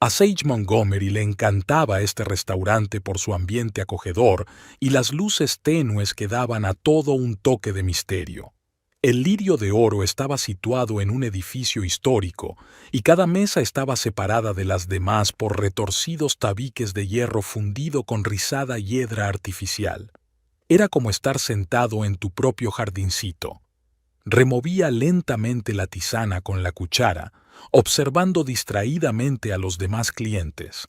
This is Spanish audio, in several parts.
A Sage Montgomery le encantaba este restaurante por su ambiente acogedor y las luces tenues que daban a todo un toque de misterio. El Lirio de Oro estaba situado en un edificio histórico y cada mesa estaba separada de las demás por retorcidos tabiques de hierro fundido con rizada hiedra artificial. Era como estar sentado en tu propio jardincito. Removía lentamente la tisana con la cuchara, observando distraídamente a los demás clientes.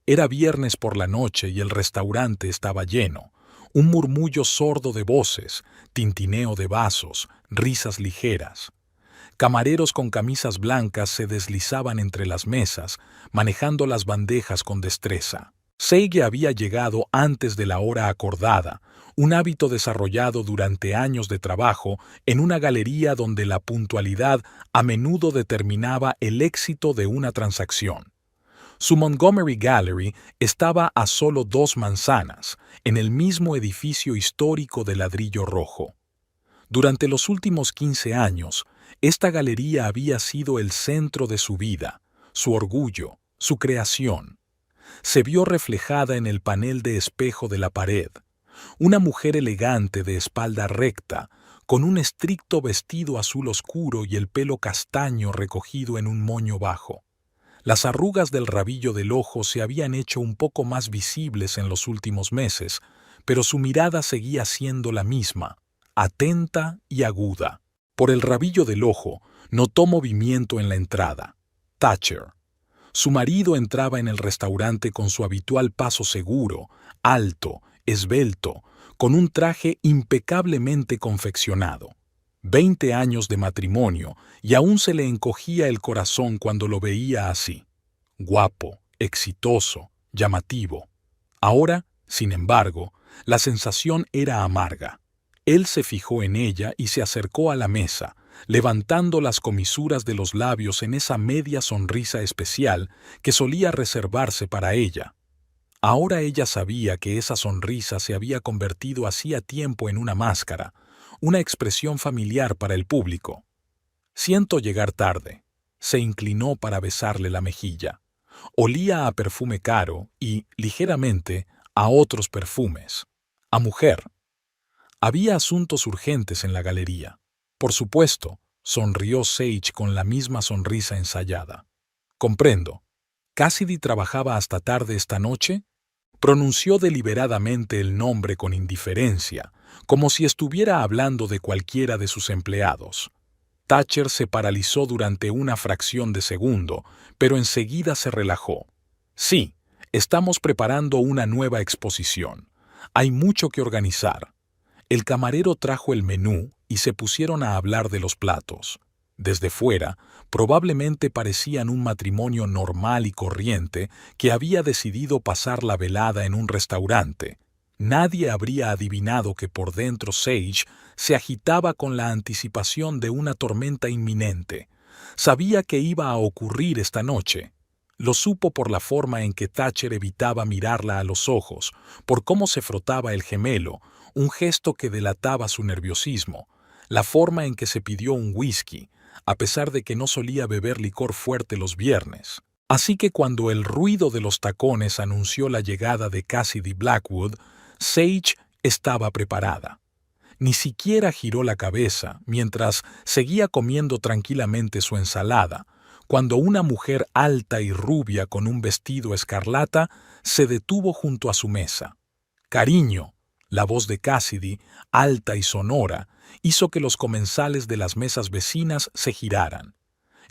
Era viernes por la noche y el restaurante estaba lleno. Un murmullo sordo de voces, tintineo de vasos, risas ligeras. Camareros con camisas blancas se deslizaban entre las mesas, manejando las bandejas con destreza. Sage había llegado antes de la hora acordada, un hábito desarrollado durante años de trabajo en una galería donde la puntualidad a menudo determinaba el éxito de una transacción. Su Montgomery Gallery estaba a solo 2 manzanas, en el mismo edificio histórico de ladrillo rojo. Durante los últimos 15 años, esta galería había sido el centro de su vida, su orgullo, su creación. Se vio reflejada en el panel de espejo de la pared. Una mujer elegante de espalda recta, con un estricto vestido azul oscuro y el pelo castaño recogido en un moño bajo. Las arrugas del rabillo del ojo se habían hecho un poco más visibles en los últimos meses, pero su mirada seguía siendo la misma, atenta y aguda. Por el rabillo del ojo notó movimiento en la entrada. Thatcher. Su marido entraba en el restaurante con su habitual paso seguro, alto, esbelto, con un traje impecablemente confeccionado. 20 años de matrimonio y aún se le encogía el corazón cuando lo veía así. Guapo, exitoso, llamativo. Ahora, sin embargo, la sensación era amarga. Él se fijó en ella y se acercó a la mesa, levantando las comisuras de los labios en esa media sonrisa especial que solía reservarse para ella. Ahora ella sabía que esa sonrisa se había convertido hacía tiempo en una máscara, una expresión familiar para el público. Siento llegar tarde. Se inclinó para besarle la mejilla. Olía a perfume caro y, ligeramente, a otros perfumes. A mujer. Había asuntos urgentes en la galería. Por supuesto, sonrió Sage con la misma sonrisa ensayada. Comprendo. ¿Cassidy trabajaba hasta tarde esta noche? Pronunció deliberadamente el nombre con indiferencia, como si estuviera hablando de cualquiera de sus empleados. Thatcher se paralizó durante una fracción de segundo, pero enseguida se relajó. Sí, estamos preparando una nueva exposición. Hay mucho que organizar. El camarero trajo el menú y se pusieron a hablar de los platos. Desde fuera, probablemente parecían un matrimonio normal y corriente que había decidido pasar la velada en un restaurante. Nadie habría adivinado que por dentro Sage se agitaba con la anticipación de una tormenta inminente. Sabía que iba a ocurrir esta noche. Lo supo por la forma en que Thatcher evitaba mirarla a los ojos, por cómo se frotaba el gemelo, un gesto que delataba su nerviosismo, la forma en que se pidió un whisky, a pesar de que no solía beber licor fuerte los viernes. Así que cuando el ruido de los tacones anunció la llegada de Cassidy Blackwood, Sage estaba preparada. Ni siquiera giró la cabeza mientras seguía comiendo tranquilamente su ensalada, cuando una mujer alta y rubia con un vestido escarlata se detuvo junto a su mesa. «Cariño», la voz de Cassidy, alta y sonora, hizo que los comensales de las mesas vecinas se giraran.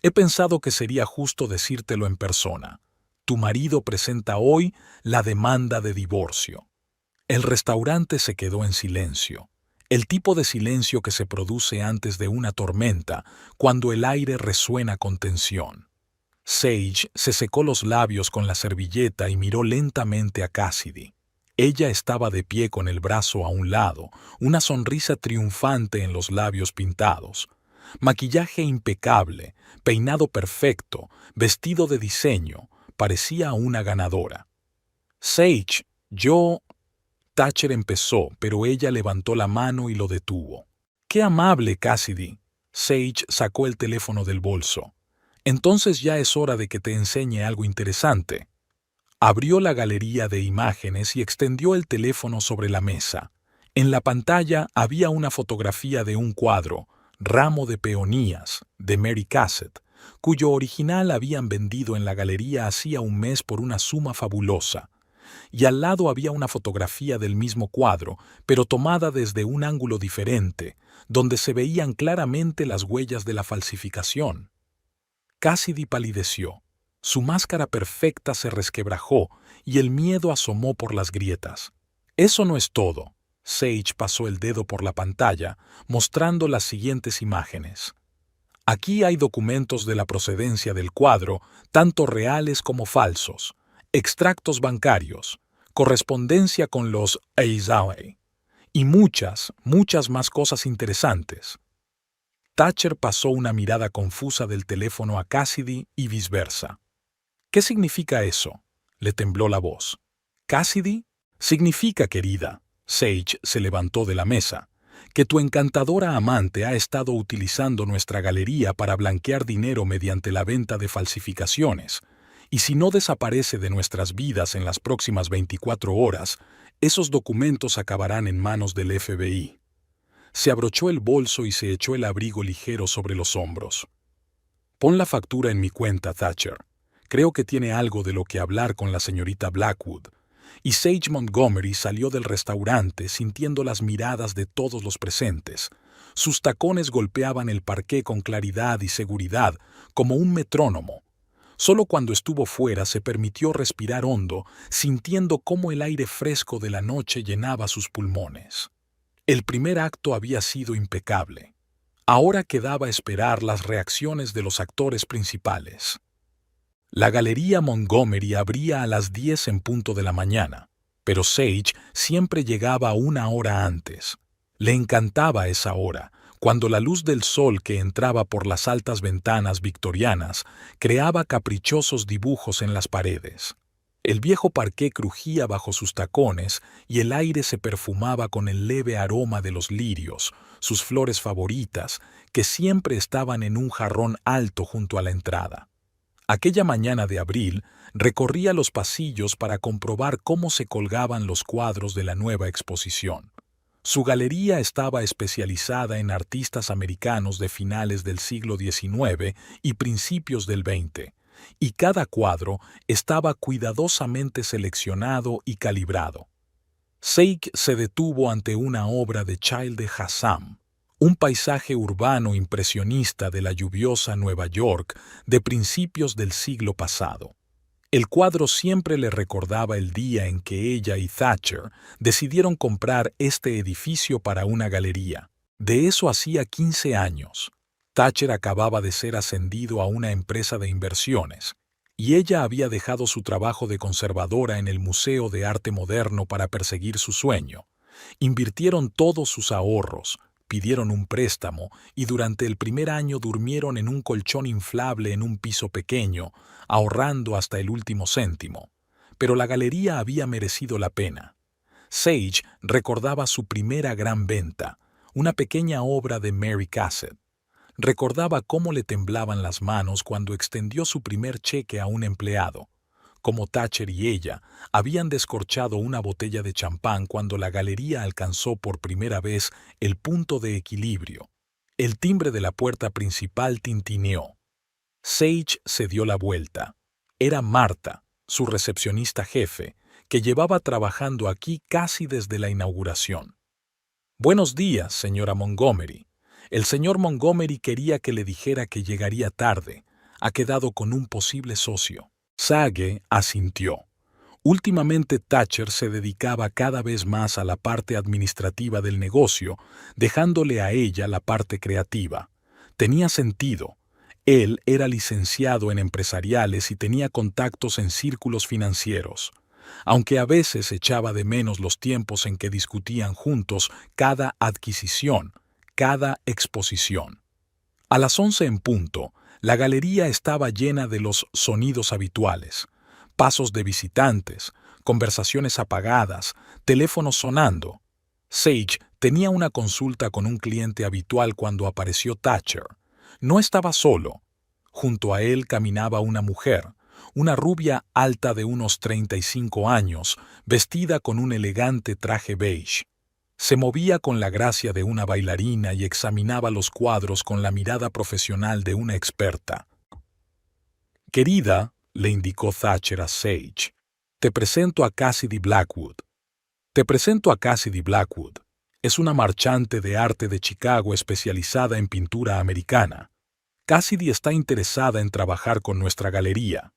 «He pensado que sería justo decírtelo en persona. Tu marido presenta hoy la demanda de divorcio». El restaurante se quedó en silencio. El tipo de silencio que se produce antes de una tormenta, cuando el aire resuena con tensión. Sage se secó los labios con la servilleta y miró lentamente a Cassidy. Ella estaba de pie con el brazo a un lado, una sonrisa triunfante en los labios pintados. Maquillaje impecable, peinado perfecto, vestido de diseño, parecía una ganadora. «Sage, yo...» Thatcher empezó, pero ella levantó la mano y lo detuvo. «Qué amable, Cassidy». Sage sacó el teléfono del bolso. Entonces ya es hora de que te enseñe algo interesante. Abrió la galería de imágenes y extendió el teléfono sobre la mesa. En la pantalla había una fotografía de un cuadro, Ramo de Peonías, de Mary Cassatt, cuyo original habían vendido en la galería hacía un mes por una suma fabulosa. Y al lado había una fotografía del mismo cuadro, pero tomada desde un ángulo diferente, donde se veían claramente las huellas de la falsificación. Cassidy palideció. Su máscara perfecta se resquebrajó y el miedo asomó por las grietas. Eso no es todo. Sage pasó el dedo por la pantalla, mostrando las siguientes imágenes. Aquí hay documentos de la procedencia del cuadro, tanto reales como falsos, extractos bancarios, correspondencia con los Eizawa y muchas más cosas interesantes. Thatcher pasó una mirada confusa del teléfono a Cassidy y viceversa. ¿Qué significa eso? Le tembló la voz. ¿Cassidy? Significa, querida, Sage se levantó de la mesa, que tu encantadora amante ha estado utilizando nuestra galería para blanquear dinero mediante la venta de falsificaciones, y si no desaparece de nuestras vidas en las próximas 24 horas, esos documentos acabarán en manos del FBI. Se abrochó el bolso y se echó el abrigo ligero sobre los hombros. Pon la factura en mi cuenta, Thatcher. Creo que tiene algo de lo que hablar con la señorita Blackwood. Y Sage Montgomery salió del restaurante sintiendo las miradas de todos los presentes. Sus tacones golpeaban el parqué con claridad y seguridad, como un metrónomo. Solo cuando estuvo fuera se permitió respirar hondo, sintiendo cómo el aire fresco de la noche llenaba sus pulmones. El primer acto había sido impecable. Ahora quedaba esperar las reacciones de los actores principales. La Galería Montgomery abría a las 10 en punto de la mañana, pero Sage siempre llegaba una hora antes. Le encantaba esa hora, cuando la luz del sol que entraba por las altas ventanas victorianas creaba caprichosos dibujos en las paredes. El viejo parqué crujía bajo sus tacones y el aire se perfumaba con el leve aroma de los lirios, sus flores favoritas, que siempre estaban en un jarrón alto junto a la entrada. Aquella mañana de abril recorría los pasillos para comprobar cómo se colgaban los cuadros de la nueva exposición. Su galería estaba especializada en artistas americanos de finales del siglo XIX y principios del XX, y cada cuadro estaba cuidadosamente seleccionado y calibrado. Sage se detuvo ante una obra de Childe Hassam, un paisaje urbano impresionista de la lluviosa Nueva York de principios del siglo pasado. El cuadro siempre le recordaba el día en que ella y Thatcher decidieron comprar este edificio para una galería. De eso hacía 15 años. Thatcher acababa de ser ascendido a una empresa de inversiones, y ella había dejado su trabajo de conservadora en el Museo de Arte Moderno para perseguir su sueño. Invirtieron todos sus ahorros, pidieron un préstamo y durante el primer año durmieron en un colchón inflable en un piso pequeño, ahorrando hasta el último céntimo. Pero la galería había merecido la pena. Sage recordaba su primera gran venta, una pequeña obra de Mary Cassatt. Recordaba cómo le temblaban las manos cuando extendió su primer cheque a un empleado. Como Thatcher y ella habían descorchado una botella de champán cuando la galería alcanzó por primera vez el punto de equilibrio. El timbre de la puerta principal tintineó. Sage se dio la vuelta. Era Marta, su recepcionista jefe, que llevaba trabajando aquí casi desde la inauguración. «Buenos días, señora Montgomery. El señor Montgomery quería que le dijera que llegaría tarde. Ha quedado con un posible socio». Sage asintió. Últimamente Thatcher se dedicaba cada vez más a la parte administrativa del negocio, dejándole a ella la parte creativa. Tenía sentido. Él era licenciado en empresariales y tenía contactos en círculos financieros, aunque a veces echaba de menos los tiempos en que discutían juntos cada adquisición, cada exposición. A las 11 en punto, la galería estaba llena de los sonidos habituales: pasos de visitantes, conversaciones apagadas, teléfonos sonando. Sage tenía una consulta con un cliente habitual cuando apareció Thatcher. No estaba solo. Junto a él caminaba una mujer, una rubia alta de unos 35 años, vestida con un elegante traje beige. Se movía con la gracia de una bailarina y examinaba los cuadros con la mirada profesional de una experta. «Querida», le indicó Thatcher a Sage, «te presento a Cassidy Blackwood». «Te presento a Cassidy Blackwood. Es una marchante de arte de Chicago especializada en pintura americana. Cassidy está interesada en trabajar con nuestra galería».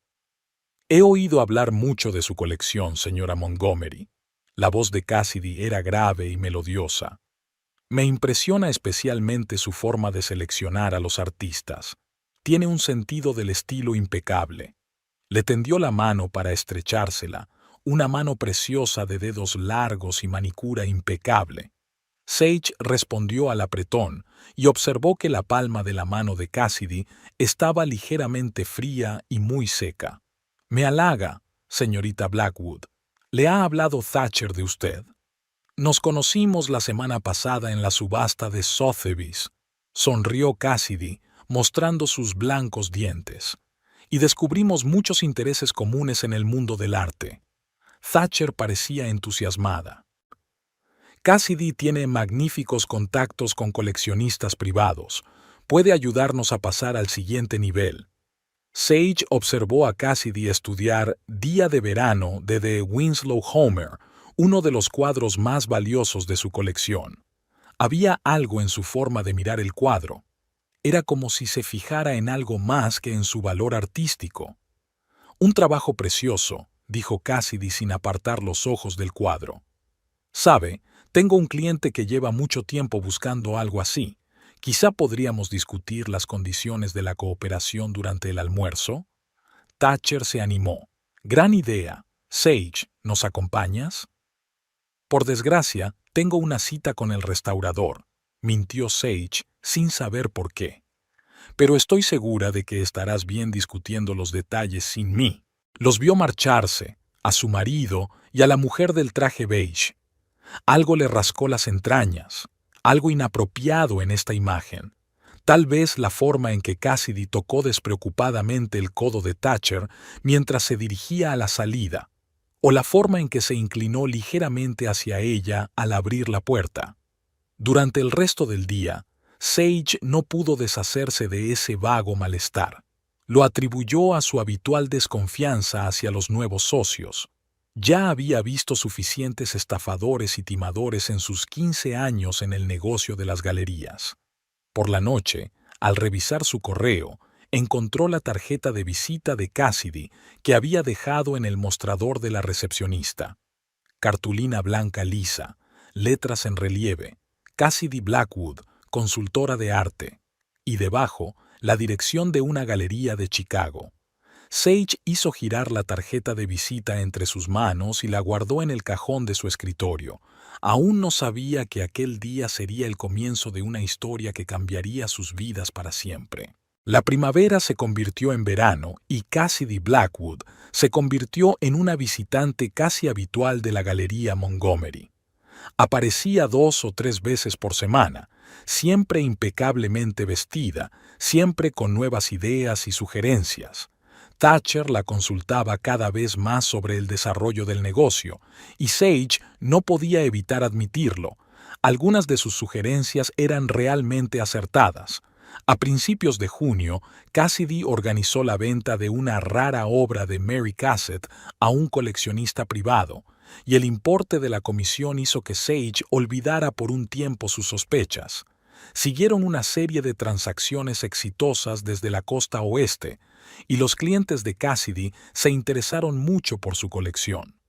«He oído hablar mucho de su colección, señora Montgomery». La voz de Cassidy era grave y melodiosa. «Me impresiona especialmente su forma de seleccionar a los artistas. Tiene un sentido del estilo impecable». Le tendió la mano para estrechársela, una mano preciosa de dedos largos y manicura impecable. Sage respondió al apretón y observó que la palma de la mano de Cassidy estaba ligeramente fría y muy seca. «Me halaga, señorita Blackwood. ¿Le ha hablado Thatcher de usted?» «Nos conocimos la semana pasada en la subasta de Sotheby's», sonrió Cassidy, mostrando sus blancos dientes. «Y descubrimos muchos intereses comunes en el mundo del arte». Thatcher parecía entusiasmada. «Cassidy tiene magníficos contactos con coleccionistas privados. Puede ayudarnos a pasar al siguiente nivel». Sage observó a Cassidy estudiar Día de Verano de Winslow Homer, uno de los cuadros más valiosos de su colección. Había algo en su forma de mirar el cuadro. Era como si se fijara en algo más que en su valor artístico. «Un trabajo precioso», dijo Cassidy sin apartar los ojos del cuadro. «Sabe, tengo un cliente que lleva mucho tiempo buscando algo así. Quizá podríamos discutir las condiciones de la cooperación durante el almuerzo». Thatcher se animó. «Gran idea. Sage, ¿nos acompañas?» «Por desgracia, tengo una cita con el restaurador», mintió Sage sin saber por qué. «Pero estoy segura de que estarás bien discutiendo los detalles sin mí». Los vio marcharse, a su marido y a la mujer del traje beige. Algo le rascó las entrañas, algo inapropiado en esta imagen. Tal vez la forma en que Cassidy tocó despreocupadamente el codo de Thatcher mientras se dirigía a la salida, o la forma en que se inclinó ligeramente hacia ella al abrir la puerta. Durante el resto del día, Sage no pudo deshacerse de ese vago malestar. Lo atribuyó a su habitual desconfianza hacia los nuevos socios. Ya había visto suficientes estafadores y timadores en sus 15 años en el negocio de las galerías. Por la noche, al revisar su correo, encontró la tarjeta de visita de Cassidy que había dejado en el mostrador de la recepcionista. Cartulina blanca lisa, letras en relieve, Cassidy Blackwood, consultora de arte, y debajo la dirección de una galería de Chicago. Sage hizo girar la tarjeta de visita entre sus manos y la guardó en el cajón de su escritorio. Aún no sabía que aquel día sería el comienzo de una historia que cambiaría sus vidas para siempre. La primavera se convirtió en verano y Cassidy Blackwood se convirtió en una visitante casi habitual de la Galería Montgomery. Aparecía 2 o 3 veces por semana, siempre impecablemente vestida, siempre con nuevas ideas y sugerencias. Thatcher la consultaba cada vez más sobre el desarrollo del negocio, y Sage no podía evitar admitirlo. Algunas de sus sugerencias eran realmente acertadas. A principios de junio, Cassidy organizó la venta de una rara obra de Mary Cassatt a un coleccionista privado, y el importe de la comisión hizo que Sage olvidara por un tiempo sus sospechas. Siguieron una serie de transacciones exitosas desde la costa oeste, y los clientes de Cassidy se interesaron mucho por su colección.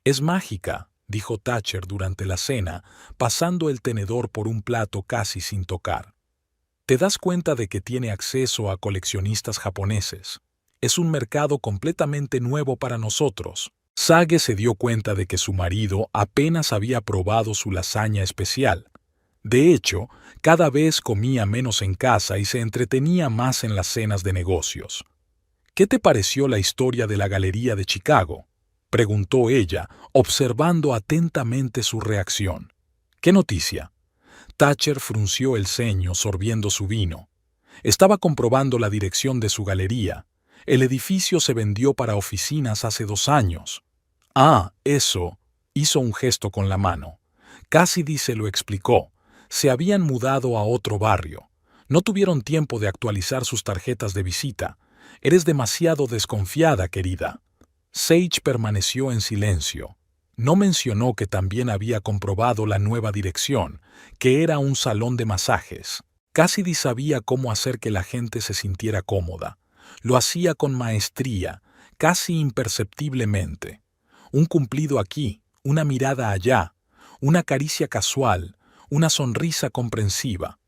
«Es mágica», dijo Thatcher durante la cena, pasando el tenedor por un plato casi sin tocar. «¿Te das cuenta de que tiene acceso a coleccionistas japoneses? Es un mercado completamente nuevo para nosotros». Sage se dio cuenta de que su marido apenas había probado su lasaña especial. De hecho, cada vez comía menos en casa y se entretenía más en las cenas de negocios. «¿Qué te pareció la historia de la Galería de Chicago?», preguntó ella, observando atentamente su reacción. «¿Qué noticia?». Thatcher frunció el ceño sorbiendo su vino. Estaba comprobando la dirección de su galería. El edificio se vendió para oficinas hace 2 años. Ah, eso. Hizo un gesto con la mano. Cassidy se lo explicó. Se habían mudado a otro barrio. No tuvieron tiempo de actualizar sus tarjetas de visita. Eres demasiado desconfiada, querida. Sage permaneció en silencio. No mencionó que también había comprobado la nueva dirección, que era un salón de masajes. Cassidy sabía cómo hacer que la gente se sintiera cómoda. Lo hacía con maestría, casi imperceptiblemente. Un cumplido aquí, una mirada allá, una caricia casual, una sonrisa comprensiva.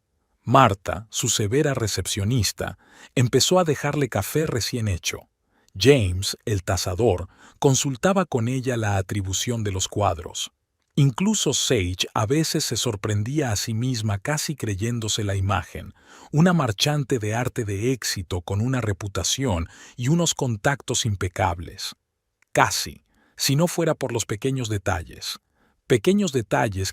Marta, su severa recepcionista, empezó a dejarle café recién hecho. James, el tasador, consultaba con ella la atribución de los cuadros. Incluso Sage a veces se sorprendía a sí misma casi creyéndose la imagen, una marchante de arte de éxito con una reputación y unos contactos impecables. Casi, si no fuera por los pequeños detalles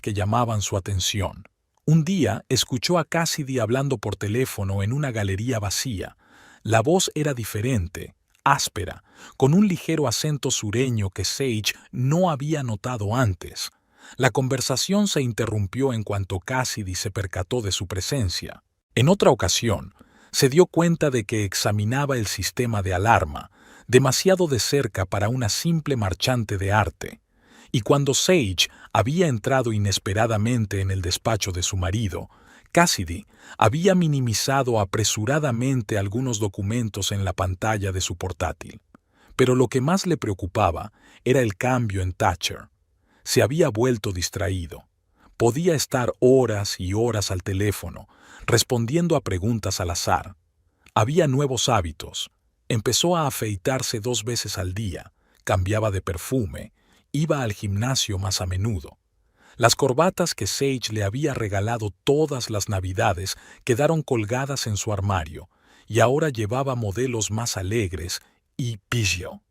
que llamaban su atención. Un día escuchó a Cassidy hablando por teléfono en una galería vacía. La voz era diferente, áspera, con un ligero acento sureño que Sage no había notado antes. La conversación se interrumpió en cuanto Cassidy se percató de su presencia. En otra ocasión, se dio cuenta de que examinaba el sistema de alarma, demasiado de cerca para una simple marchante de arte. Y cuando Sage había entrado inesperadamente en el despacho de su marido, Cassidy había minimizado apresuradamente algunos documentos en la pantalla de su portátil. Pero lo que más le preocupaba era el cambio en Thatcher. Se había vuelto distraído. Podía estar horas y horas al teléfono, respondiendo a preguntas al azar. Había nuevos hábitos. Empezó a afeitarse 2 veces al día, cambiaba de perfume, iba al gimnasio más a menudo. Las corbatas que Sage le había regalado todas las Navidades quedaron colgadas en su armario, y ahora llevaba modelos más alegres y pigeon.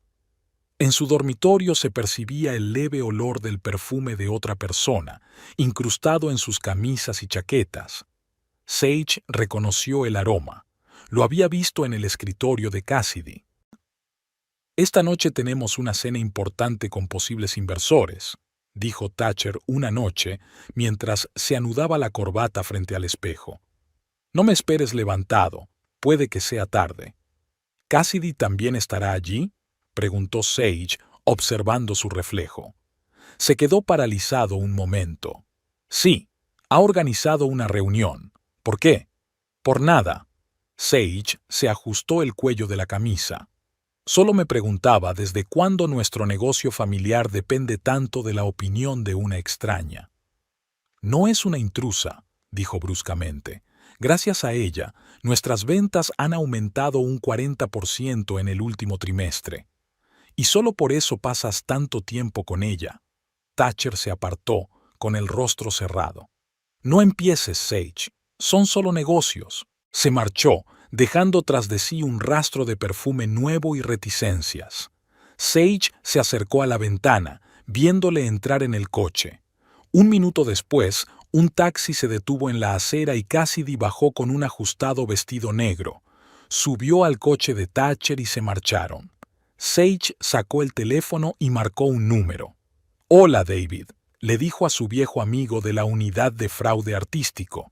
En su dormitorio se percibía el leve olor del perfume de otra persona, incrustado en sus camisas y chaquetas. Sage reconoció el aroma. Lo había visto en el escritorio de Cassidy. «Esta noche tenemos una cena importante con posibles inversores», dijo Thatcher una noche mientras se anudaba la corbata frente al espejo. «No me esperes levantado, puede que sea tarde». «¿Cassidy también estará allí?», preguntó Sage, observando su reflejo. Se quedó paralizado un momento. «Sí, ha organizado una reunión. ¿Por qué?». «Por nada». Sage se ajustó el cuello de la camisa. «Solo me preguntaba desde cuándo nuestro negocio familiar depende tanto de la opinión de una extraña». «No es una intrusa», dijo bruscamente. «Gracias a ella, nuestras ventas han aumentado un 40% en el último trimestre. Y solo por eso pasas tanto tiempo con ella». Thatcher se apartó, con el rostro cerrado. «No empieces, Sage. Son solo negocios». Se marchó, dejando tras de sí un rastro de perfume nuevo y reticencias. Sage se acercó a la ventana, viéndole entrar en el coche. Un minuto después, un taxi se detuvo en la acera y Cassidy bajó con un ajustado vestido negro. Subió al coche de Thatcher y se marcharon. Sage sacó el teléfono y marcó un número. «Hola, David», le dijo a su viejo amigo de la unidad de fraude artístico.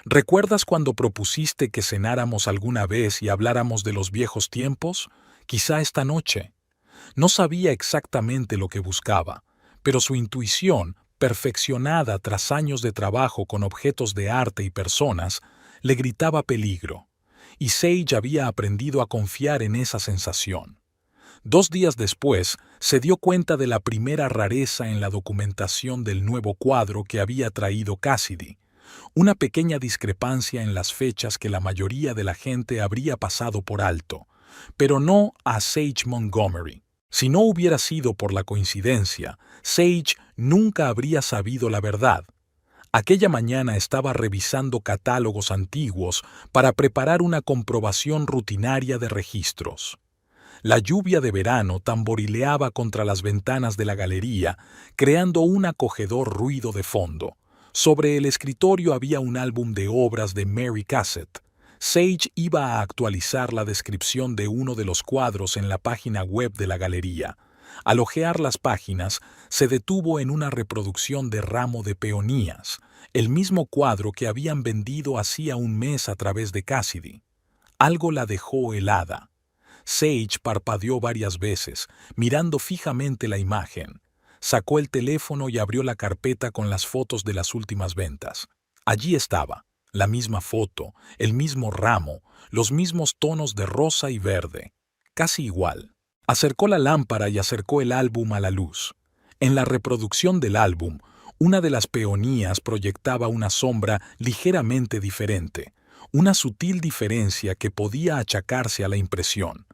«¿Recuerdas cuando propusiste que cenáramos alguna vez y habláramos de los viejos tiempos? Quizá esta noche». No sabía exactamente lo que buscaba, pero su intuición, perfeccionada tras años de trabajo con objetos de arte y personas, le gritaba peligro. Y Sage había aprendido a confiar en esa sensación. 2 días después, se dio cuenta de la primera rareza en la documentación del nuevo cuadro que había traído Cassidy. Una pequeña discrepancia en las fechas que la mayoría de la gente habría pasado por alto, pero no a Sage Montgomery. Si no hubiera sido por la coincidencia, Sage nunca habría sabido la verdad. Aquella mañana estaba revisando catálogos antiguos para preparar una comprobación rutinaria de registros. La lluvia de verano tamborileaba contra las ventanas de la galería, creando un acogedor ruido de fondo. Sobre el escritorio había un álbum de obras de Mary Cassatt. Sage iba a actualizar la descripción de uno de los cuadros en la página web de la galería. Al hojear las páginas, se detuvo en una reproducción de Ramo de Peonías, el mismo cuadro que habían vendido hacía un mes a través de Cassidy. Algo la dejó helada. Sage parpadeó varias veces, mirando fijamente la imagen. Sacó el teléfono y abrió la carpeta con las fotos de las últimas ventas. Allí estaba, la misma foto, el mismo ramo, los mismos tonos de rosa y verde. Casi igual. Acercó la lámpara y acercó el álbum a la luz. En la reproducción del álbum, una de las peonías proyectaba una sombra ligeramente diferente, una sutil diferencia que podía achacarse a la impresión.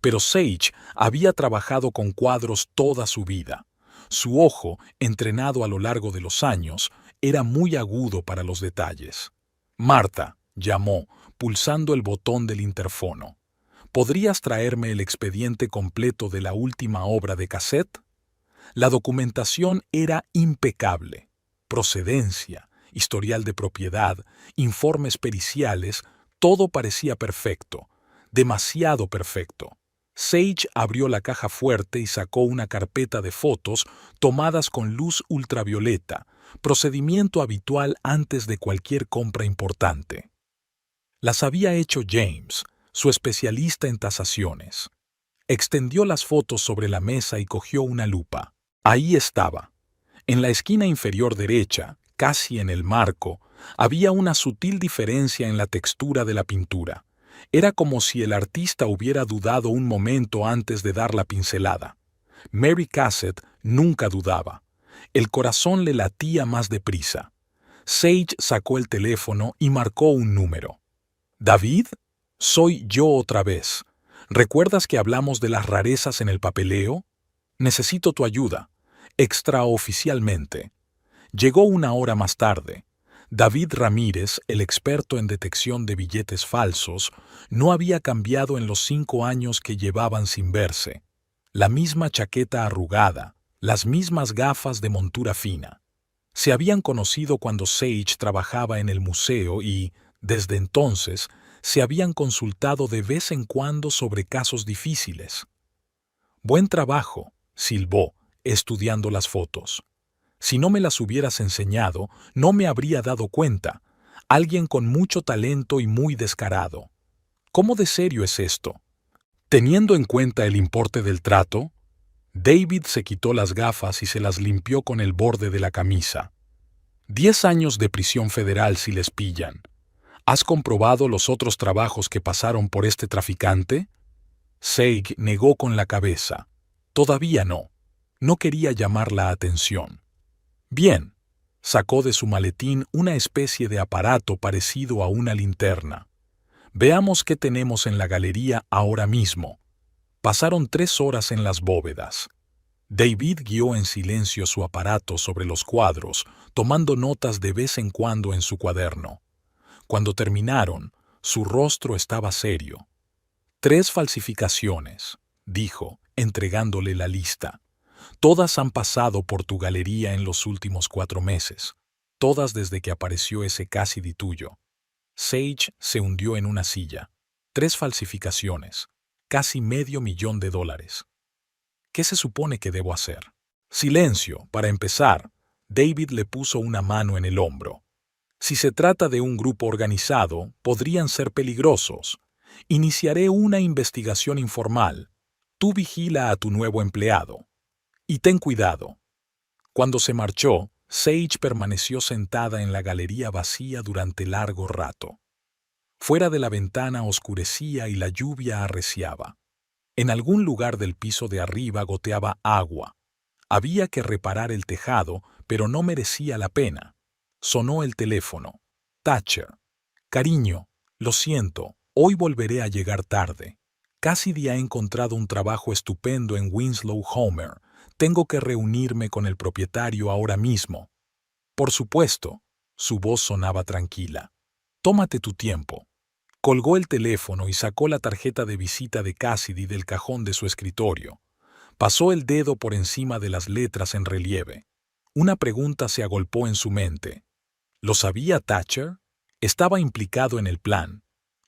Pero Sage había trabajado con cuadros toda su vida. Su ojo, entrenado a lo largo de los años, era muy agudo para los detalles. Marta, llamó, pulsando el botón del interfono. ¿Podrías traerme el expediente completo de la última obra de Cassette? La documentación era impecable. Procedencia, historial de propiedad, informes periciales, todo parecía perfecto, demasiado perfecto. Sage abrió la caja fuerte y sacó una carpeta de fotos tomadas con luz ultravioleta, procedimiento habitual antes de cualquier compra importante. Las había hecho James, su especialista en tasaciones. Extendió las fotos sobre la mesa y cogió una lupa. Ahí estaba. En la esquina inferior derecha, casi en el marco, había una sutil diferencia en la textura de la pintura. Era como si el artista hubiera dudado un momento antes de dar la pincelada. Mary Cassette nunca dudaba. El corazón le latía más deprisa. Sage sacó el teléfono y marcó un número. «¿David? Soy yo otra vez. ¿Recuerdas que hablamos de las rarezas en el papeleo? Necesito tu ayuda. Extraoficialmente». Llegó una hora más tarde. David Ramírez, el experto en detección de billetes falsos, no había cambiado en los 5 años que llevaban sin verse. La misma chaqueta arrugada, las mismas gafas de montura fina. Se habían conocido cuando Sage trabajaba en el museo y, desde entonces, se habían consultado de vez en cuando sobre casos difíciles. «Buen trabajo», silbó, estudiando las fotos. «Si no me las hubieras enseñado, no me habría dado cuenta. Alguien con mucho talento y muy descarado. ¿Cómo de serio es esto? Teniendo en cuenta el importe del trato». David se quitó las gafas y se las limpió con el borde de la camisa. 10 años de prisión federal si les pillan. ¿Has comprobado los otros trabajos que pasaron por este traficante? Sage negó con la cabeza. Todavía no. No quería llamar la atención. Bien. Sacó de su maletín una especie de aparato parecido a una linterna. Veamos qué tenemos en la galería ahora mismo. Pasaron 3 horas en las bóvedas. David guió en silencio su aparato sobre los cuadros, tomando notas de vez en cuando en su cuaderno. Cuando terminaron, su rostro estaba serio. 3 falsificaciones, dijo, entregándole la lista. Todas han pasado por tu galería en los últimos 4 meses. Todas desde que apareció ese Cassidy tuyo. Sage se hundió en una silla. 3 falsificaciones. Casi $500,000. ¿Qué se supone que debo hacer? Silencio, para empezar. David le puso una mano en el hombro. Si se trata de un grupo organizado, podrían ser peligrosos. Iniciaré una investigación informal. Tú vigila a tu nuevo empleado. Y ten cuidado. Cuando se marchó, Sage permaneció sentada en la galería vacía durante largo rato. Fuera de la ventana oscurecía y la lluvia arreciaba. En algún lugar del piso de arriba goteaba agua. Había que reparar el tejado, pero no merecía la pena. Sonó el teléfono. Thatcher. «Cariño, lo siento, hoy volveré a llegar tarde. Cassidy ha encontrado un trabajo estupendo en Winslow Homer. Tengo que reunirme con el propietario ahora mismo». «Por supuesto». Su voz sonaba tranquila. «Tómate tu tiempo». Colgó el teléfono y sacó la tarjeta de visita de Cassidy del cajón de su escritorio. Pasó el dedo por encima de las letras en relieve. Una pregunta se agolpó en su mente. ¿Lo sabía Thatcher? ¿Estaba implicado en el plan?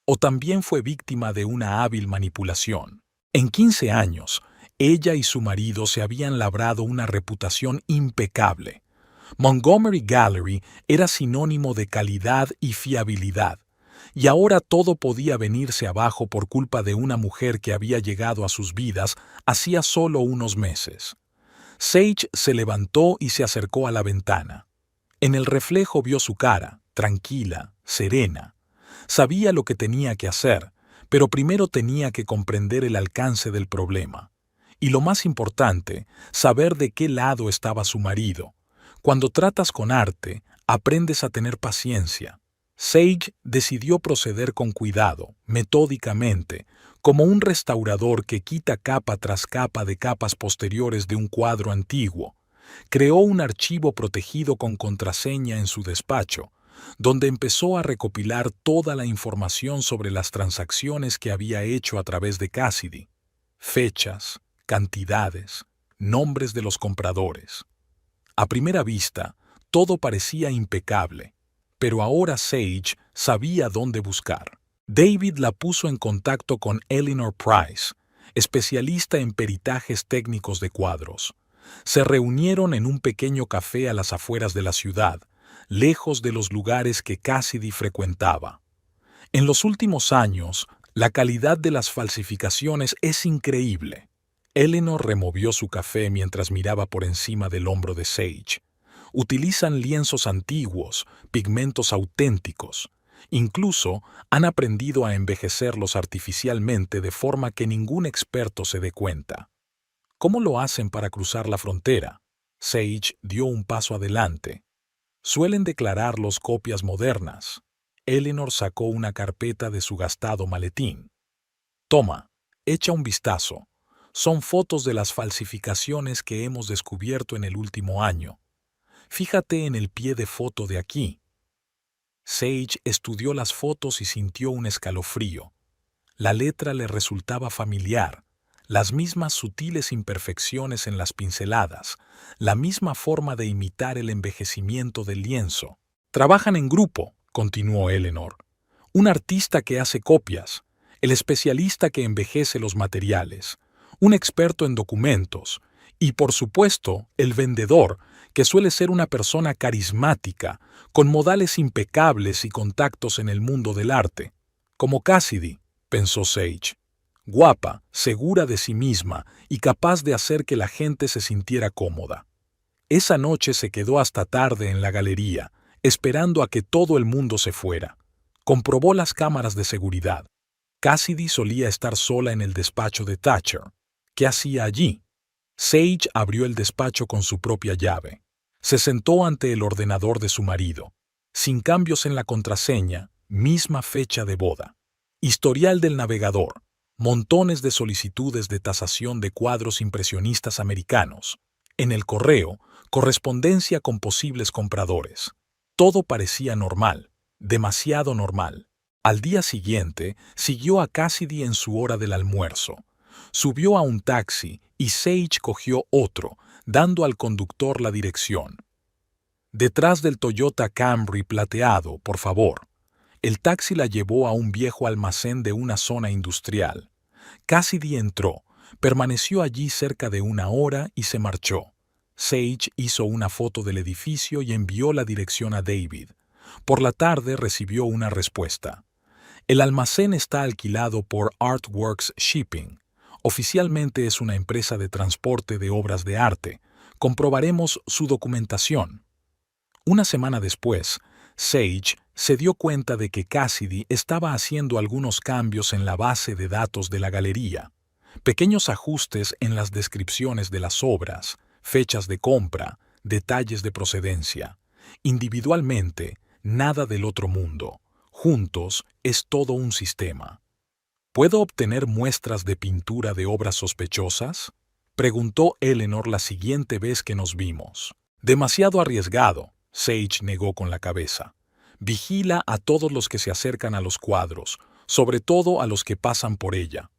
¿O también fue víctima de una hábil manipulación? En 15 años, ella y su marido se habían labrado una reputación impecable. Montgomery Gallery era sinónimo de calidad y fiabilidad, y ahora todo podía venirse abajo por culpa de una mujer que había llegado a sus vidas hacía solo unos meses. Sage se levantó y se acercó a la ventana. En el reflejo vio su cara, tranquila, serena. Sabía lo que tenía que hacer, pero primero tenía que comprender el alcance del problema. Y lo más importante, saber de qué lado estaba su marido. Cuando tratas con arte, aprendes a tener paciencia. Sage decidió proceder con cuidado, metódicamente, como un restaurador que quita capa tras capa de capas posteriores de un cuadro antiguo. Creó un archivo protegido con contraseña en su despacho, donde empezó a recopilar toda la información sobre las transacciones que había hecho a través de Cassidy. Fechas, cantidades, nombres de los compradores. A primera vista, todo parecía impecable, pero ahora Sage sabía dónde buscar. David la puso en contacto con Eleanor Price, especialista en peritajes técnicos de cuadros. Se reunieron en un pequeño café a las afueras de la ciudad, lejos de los lugares que Cassidy frecuentaba. En los últimos años, la calidad de las falsificaciones es increíble. Eleanor removió su café mientras miraba por encima del hombro de Sage. Utilizan lienzos antiguos, pigmentos auténticos. Incluso han aprendido a envejecerlos artificialmente de forma que ningún experto se dé cuenta. ¿Cómo lo hacen para cruzar la frontera? Sage dio un paso adelante. Suelen declararlos copias modernas. Eleanor sacó una carpeta de su gastado maletín. Toma, echa un vistazo. Son fotos de las falsificaciones que hemos descubierto en el último año. Fíjate en el pie de foto de aquí. Sage estudió las fotos y sintió un escalofrío. La letra le resultaba familiar, las mismas sutiles imperfecciones en las pinceladas, la misma forma de imitar el envejecimiento del lienzo. Trabajan en grupo, continuó Eleanor. Un artista que hace copias, el especialista que envejece los materiales, un experto en documentos y, por supuesto, el vendedor, que suele ser una persona carismática, con modales impecables y contactos en el mundo del arte. Como Cassidy, pensó Sage. Guapa, segura de sí misma y capaz de hacer que la gente se sintiera cómoda. Esa noche se quedó hasta tarde en la galería, esperando a que todo el mundo se fuera. Comprobó las cámaras de seguridad. Cassidy solía estar sola en el despacho de Thatcher. ¿Qué hacía allí? Sage abrió el despacho con su propia llave. Se sentó ante el ordenador de su marido. Sin cambios en la contraseña, misma fecha de boda. Historial del navegador. Montones de solicitudes de tasación de cuadros impresionistas americanos. En el correo, correspondencia con posibles compradores. Todo parecía normal, demasiado normal. Al día siguiente, siguió a Cassidy en su hora del almuerzo. Subió a un taxi y Sage cogió otro, dando al conductor la dirección. Detrás del Toyota Camry plateado, por favor. El taxi la llevó a un viejo almacén de una zona industrial. Cassidy entró, permaneció allí cerca de una hora y se marchó. Sage hizo una foto del edificio y envió la dirección a David. Por la tarde recibió una respuesta. El almacén está alquilado por Artworks Shipping. Oficialmente es una empresa de transporte de obras de arte. Comprobaremos su documentación. Una semana después, Sage se dio cuenta de que Cassidy estaba haciendo algunos cambios en la base de datos de la galería. Pequeños ajustes en las descripciones de las obras, fechas de compra, detalles de procedencia. Individualmente, nada del otro mundo. Juntos, es todo un sistema. ¿Puedo obtener muestras de pintura de obras sospechosas? Preguntó Eleanor la siguiente vez que nos vimos. Demasiado arriesgado, Sage negó con la cabeza. Vigila a todos los que se acercan a los cuadros, sobre todo a los que pasan por ella.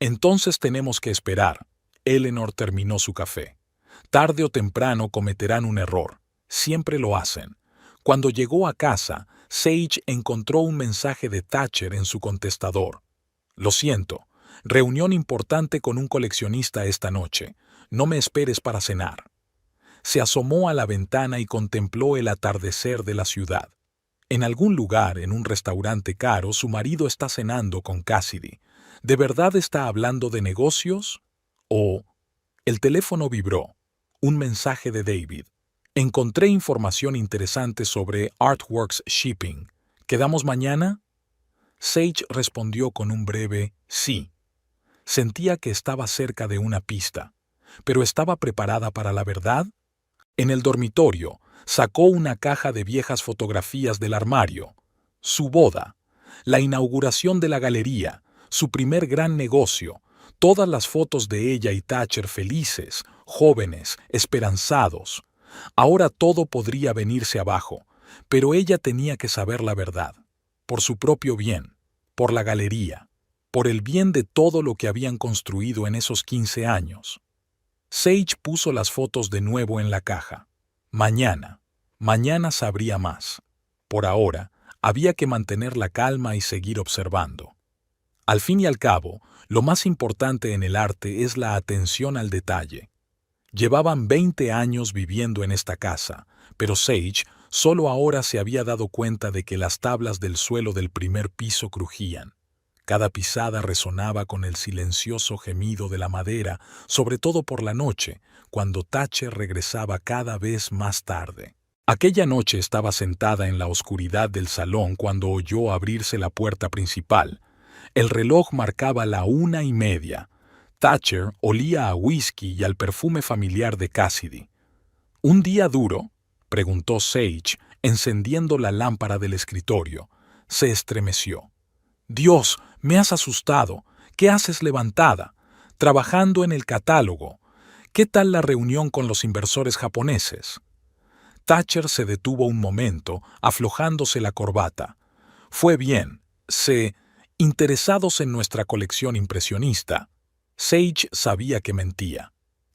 Entonces tenemos que esperar. Eleanor terminó su café. Tarde o temprano cometerán un error. Siempre lo hacen. Cuando llegó a casa, Sage encontró un mensaje de Thatcher en su contestador. Lo siento, reunión importante con un coleccionista esta noche. No me esperes para cenar. Se asomó a la ventana y contempló el atardecer de la ciudad. En algún lugar, en un restaurante caro, su marido está cenando con Cassidy. ¿De verdad está hablando de negocios? ¿O...? El teléfono vibró. Un mensaje de David. Encontré información interesante sobre Artworks Shipping. ¿Quedamos mañana? Sage respondió con un breve sí. Sentía que estaba cerca de una pista. ¿Pero estaba preparada para la verdad? En el dormitorio, sacó una caja de viejas fotografías del armario. Su boda, la inauguración de la galería, su primer gran negocio, todas las fotos de ella y Thatcher felices, jóvenes, esperanzados. Ahora todo podría venirse abajo, pero ella tenía que saber la verdad, por su propio bien, por la galería, por el bien de todo lo que habían construido en esos 15 años. Sage puso las fotos de nuevo en la caja. Mañana sabría más. Por ahora, había que mantener la calma y seguir observando. Al fin y al cabo, lo más importante en el arte es la atención al detalle. Llevaban 20 años viviendo en esta casa, pero Sage solo ahora se había dado cuenta de que las tablas del suelo del primer piso crujían. Cada pisada resonaba con el silencioso gemido de la madera, sobre todo por la noche, cuando Thatcher regresaba cada vez más tarde. Aquella noche estaba sentada en la oscuridad del salón cuando oyó abrirse la puerta principal. El reloj marcaba la 1:30. Thatcher olía a whisky y al perfume familiar de Cassidy. ¿Un día duro?, preguntó Sage, encendiendo la lámpara del escritorio. Se estremeció. «Dios, me has asustado. ¿Qué haces levantada? Trabajando en el catálogo. ¿Qué tal la reunión con los inversores japoneses?» Thatcher se detuvo un momento, aflojándose la corbata. «Fue bien. Interesados en nuestra colección impresionista». Sage sabía que mentía.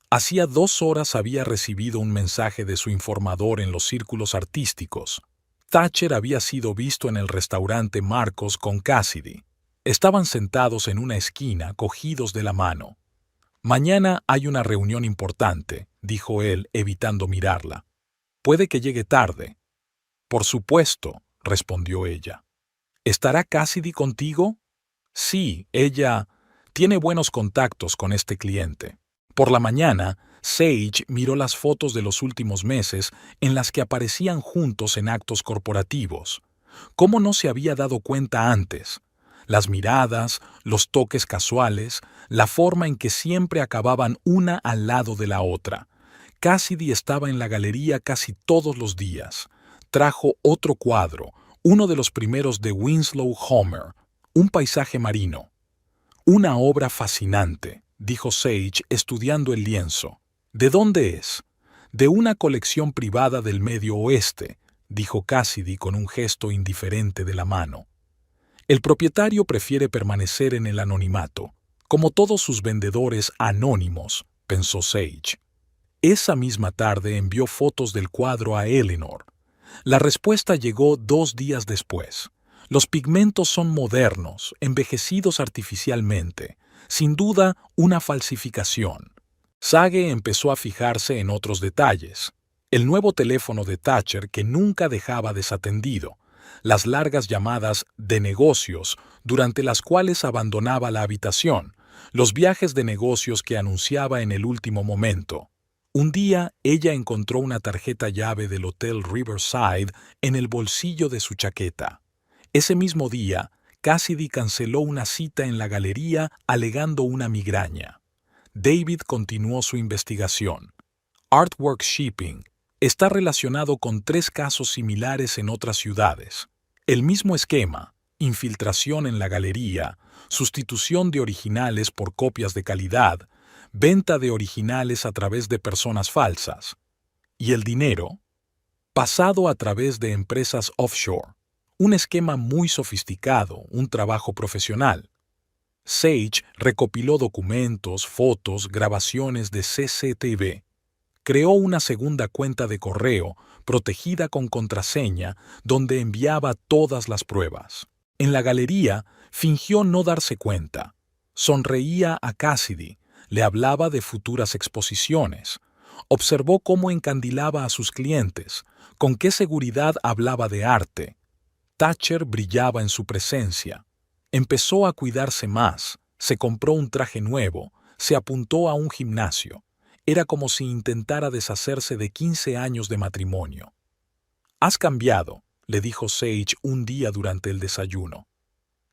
Hacía 2 horas había recibido un mensaje de su informador en los círculos artísticos. Thatcher había sido visto en el restaurante Marcos con Cassidy. Estaban sentados en una esquina, cogidos de la mano. «Mañana hay una reunión importante», dijo él, evitando mirarla. «Puede que llegue tarde». «Por supuesto», respondió ella. «¿Estará Cassidy contigo?» «Sí, ella tiene buenos contactos con este cliente». Por la mañana, Sage miró las fotos de los últimos meses en las que aparecían juntos en actos corporativos. ¿Cómo no se había dado cuenta antes? Las miradas, los toques casuales, la forma en que siempre acababan una al lado de la otra. Cassidy estaba en la galería casi todos los días. Trajo otro cuadro, uno de los primeros de Winslow Homer, un paisaje marino. «Una obra fascinante», dijo Sage estudiando el lienzo. «¿De dónde es?» «De una colección privada del Medio Oeste», dijo Cassidy con un gesto indiferente de la mano. «El propietario prefiere permanecer en el anonimato, como todos sus vendedores anónimos», pensó Sage. Esa misma tarde envió fotos del cuadro a Eleanor. La respuesta llegó 2 días después. «Los pigmentos son modernos, envejecidos artificialmente. Sin duda, una falsificación». Sage empezó a fijarse en otros detalles. El nuevo teléfono de Thatcher que nunca dejaba desatendido. Las largas llamadas de negocios, durante las cuales abandonaba la habitación. Los viajes de negocios que anunciaba en el último momento. Un día, ella encontró una tarjeta llave del Hotel Riverside en el bolsillo de su chaqueta. Ese mismo día, Cassidy canceló una cita en la galería alegando una migraña. David continuó su investigación. Artworks Shipping está relacionado con 3 casos similares en otras ciudades. El mismo esquema: infiltración en la galería, sustitución de originales por copias de calidad, venta de originales a través de personas falsas. ¿Y el dinero? Pasado a través de empresas offshore. Un esquema muy sofisticado, un trabajo profesional. Sage recopiló documentos, fotos, grabaciones de CCTV. Creó una segunda cuenta de correo, protegida con contraseña, donde enviaba todas las pruebas. En la galería, fingió no darse cuenta. Sonreía a Cassidy, le hablaba de futuras exposiciones. Observó cómo encandilaba a sus clientes, con qué seguridad hablaba de arte. Thatcher brillaba en su presencia. Empezó a cuidarse más, se compró un traje nuevo, se apuntó a un gimnasio. Era como si intentara deshacerse de 15 años de matrimonio. «Has cambiado», le dijo Sage un día durante el desayuno.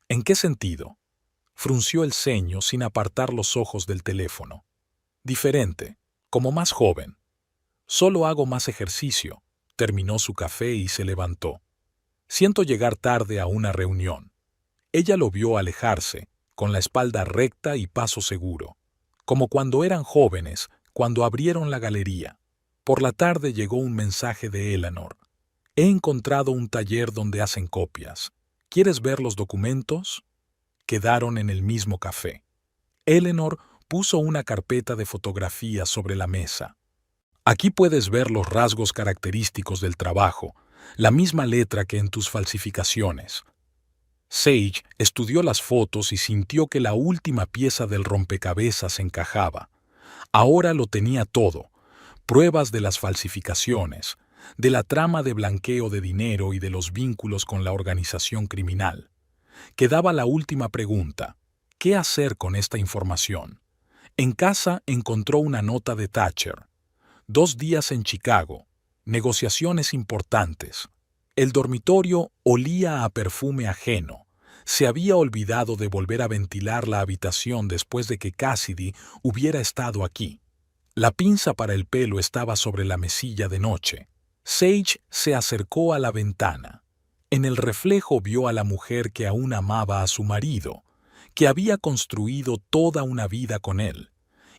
«¿En qué sentido?». Frunció el ceño sin apartar los ojos del teléfono. «Diferente, como más joven. Solo hago más ejercicio». Terminó su café y se levantó. «Siento llegar tarde a una reunión». Ella lo vio alejarse, con la espalda recta y paso seguro, como cuando eran jóvenes, cuando abrieron la galería. Por la tarde llegó un mensaje de Eleanor. «He encontrado un taller donde hacen copias. ¿Quieres ver los documentos?». Quedaron en el mismo café. Eleanor puso una carpeta de fotografías sobre la mesa. «Aquí puedes ver los rasgos característicos del trabajo, la misma letra que en tus falsificaciones». Sage estudió las fotos y sintió que la última pieza del rompecabezas encajaba. Ahora lo tenía todo: pruebas de las falsificaciones, de la trama de blanqueo de dinero y de los vínculos con la organización criminal. Quedaba la última pregunta: ¿qué hacer con esta información? En casa encontró una nota de Thatcher. 2 días en Chicago. Negociaciones importantes. El dormitorio olía a perfume ajeno. Se había olvidado de volver a ventilar la habitación después de que Cassidy hubiera estado aquí. La pinza para el pelo estaba sobre la mesilla de noche. Sage se acercó a la ventana. En el reflejo vio a la mujer que aún amaba a su marido, que había construido toda una vida con él,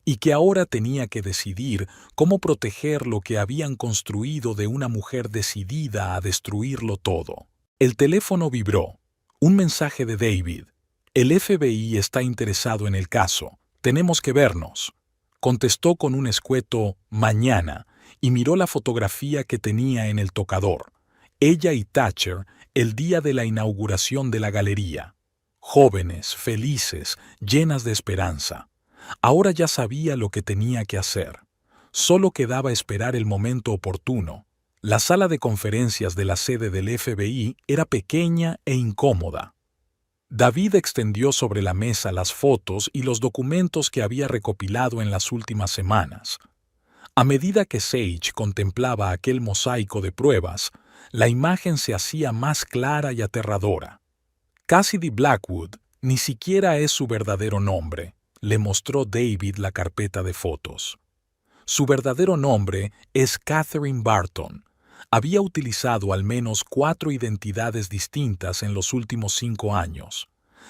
y que ahora tenía que decidir cómo proteger lo que habían construido de una mujer decidida a destruirlo todo. El teléfono vibró. Un mensaje de David. «El FBI está interesado en el caso. Tenemos que vernos». Contestó con un escueto «mañana» y miró la fotografía que tenía en el tocador. Ella y Thatcher, el día de la inauguración de la galería. Jóvenes, felices, llenas de esperanza. Ahora ya sabía lo que tenía que hacer. Solo quedaba esperar el momento oportuno. La sala de conferencias de la sede del FBI era pequeña e incómoda. David extendió sobre la mesa las fotos y los documentos que había recopilado en las últimas semanas. A medida que Sage contemplaba aquel mosaico de pruebas, la imagen se hacía más clara y aterradora. Cassidy Blackwood ni siquiera es su verdadero nombre, le mostró David la carpeta de fotos. Su verdadero nombre es Catherine Barton. Había utilizado al menos 4 identidades distintas en los últimos 5 años.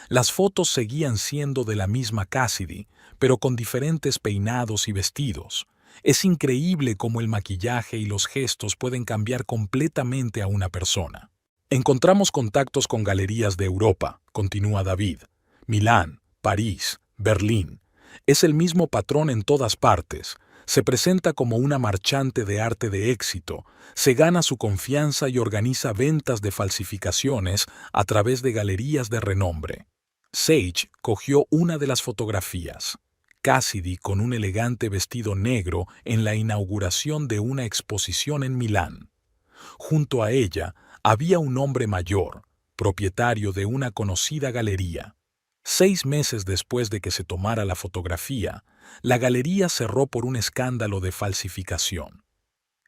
Las fotos seguían siendo de la misma Cassidy, pero con diferentes peinados y vestidos. Es increíble cómo el maquillaje y los gestos pueden cambiar completamente a una persona. Encontramos contactos con galerías de Europa, continúa David. Milán, París, Berlín. Es el mismo patrón en todas partes. Se presenta como una marchante de arte de éxito, se gana su confianza y organiza ventas de falsificaciones a través de galerías de renombre. Sage cogió una de las fotografías. Cassidy con un elegante vestido negro en la inauguración de una exposición en Milán. Junto a ella había un hombre mayor, propietario de una conocida galería. 6 meses después de que se tomara la fotografía, la galería cerró por un escándalo de falsificación.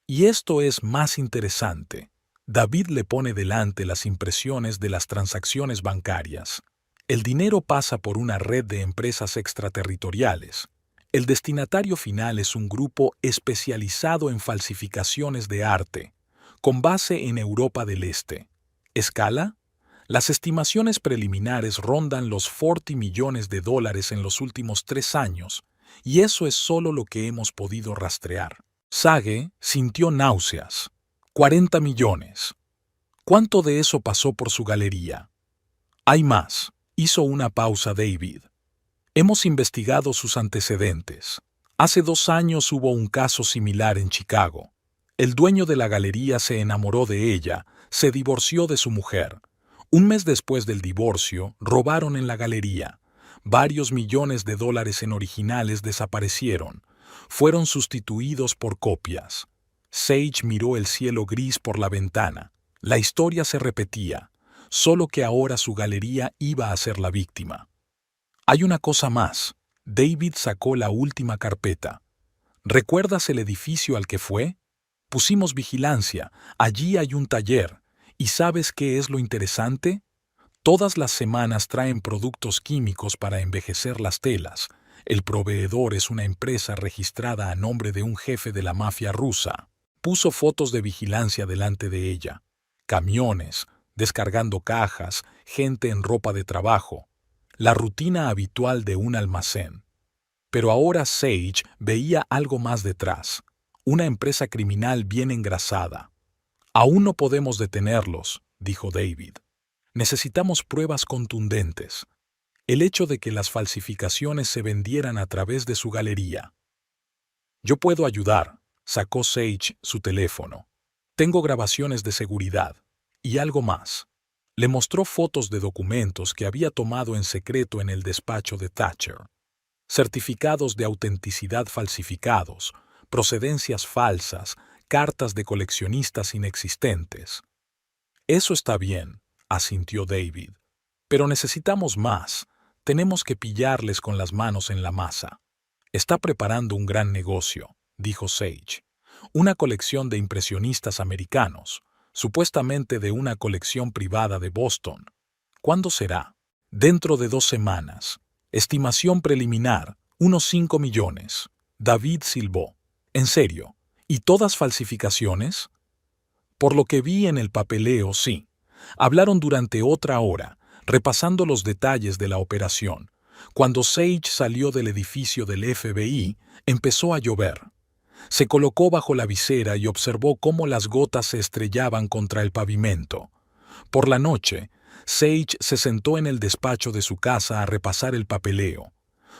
Y esto es más interesante. David le pone delante las impresiones de las transacciones bancarias. El dinero pasa por una red de empresas extraterritoriales. El destinatario final es un grupo especializado en falsificaciones de arte, con base en Europa del Este. ¿Escala? Las estimaciones preliminares rondan los $40 millones en los últimos 3 años, y eso es solo lo que hemos podido rastrear. Sage sintió náuseas. 40 millones. ¿Cuánto de eso pasó por su galería? Hay más. Hizo una pausa David. Hemos investigado sus antecedentes. Hace 2 años hubo un caso similar en Chicago. El dueño de la galería se enamoró de ella, se divorció de su mujer. Un mes después del divorcio, robaron en la galería. Varios millones de dólares en originales desaparecieron. Fueron sustituidos por copias. Sage miró el cielo gris por la ventana. La historia se repetía, solo que ahora su galería iba a ser la víctima. Hay una cosa más. David sacó la última carpeta. ¿Recuerdas el edificio al que fue? Pusimos vigilancia. Allí hay un taller. ¿Y sabes qué es lo interesante? Todas las semanas traen productos químicos para envejecer las telas. El proveedor es una empresa registrada a nombre de un jefe de la mafia rusa. Puso fotos de vigilancia delante de ella. Camiones, descargando cajas, gente en ropa de trabajo. La rutina habitual de un almacén. Pero ahora Sage veía algo más detrás. Una empresa criminal bien engrasada. Aún no podemos detenerlos, dijo David. Necesitamos pruebas contundentes. El hecho de que las falsificaciones se vendieran a través de su galería. Yo puedo ayudar, sacó Sage su teléfono. Tengo grabaciones de seguridad. Y algo más. Le mostró fotos de documentos que había tomado en secreto en el despacho de Thatcher. Certificados de autenticidad falsificados, procedencias falsas, cartas de coleccionistas inexistentes. Eso está bien, asintió David. Pero necesitamos más. Tenemos que pillarles con las manos en la masa. Está preparando un gran negocio, dijo Sage. Una colección de impresionistas americanos, supuestamente de una colección privada de Boston. ¿Cuándo será? Dentro de 2 semanas. Estimación preliminar, unos 5 millones. David silbó. ¿En serio? ¿Y todas falsificaciones? Por lo que vi en el papeleo, sí. Hablaron durante otra hora, repasando los detalles de la operación. Cuando Sage salió del edificio del FBI, empezó a llover. Se colocó bajo la visera y observó cómo las gotas se estrellaban contra el pavimento. Por la noche, Sage se sentó en el despacho de su casa a repasar el papeleo.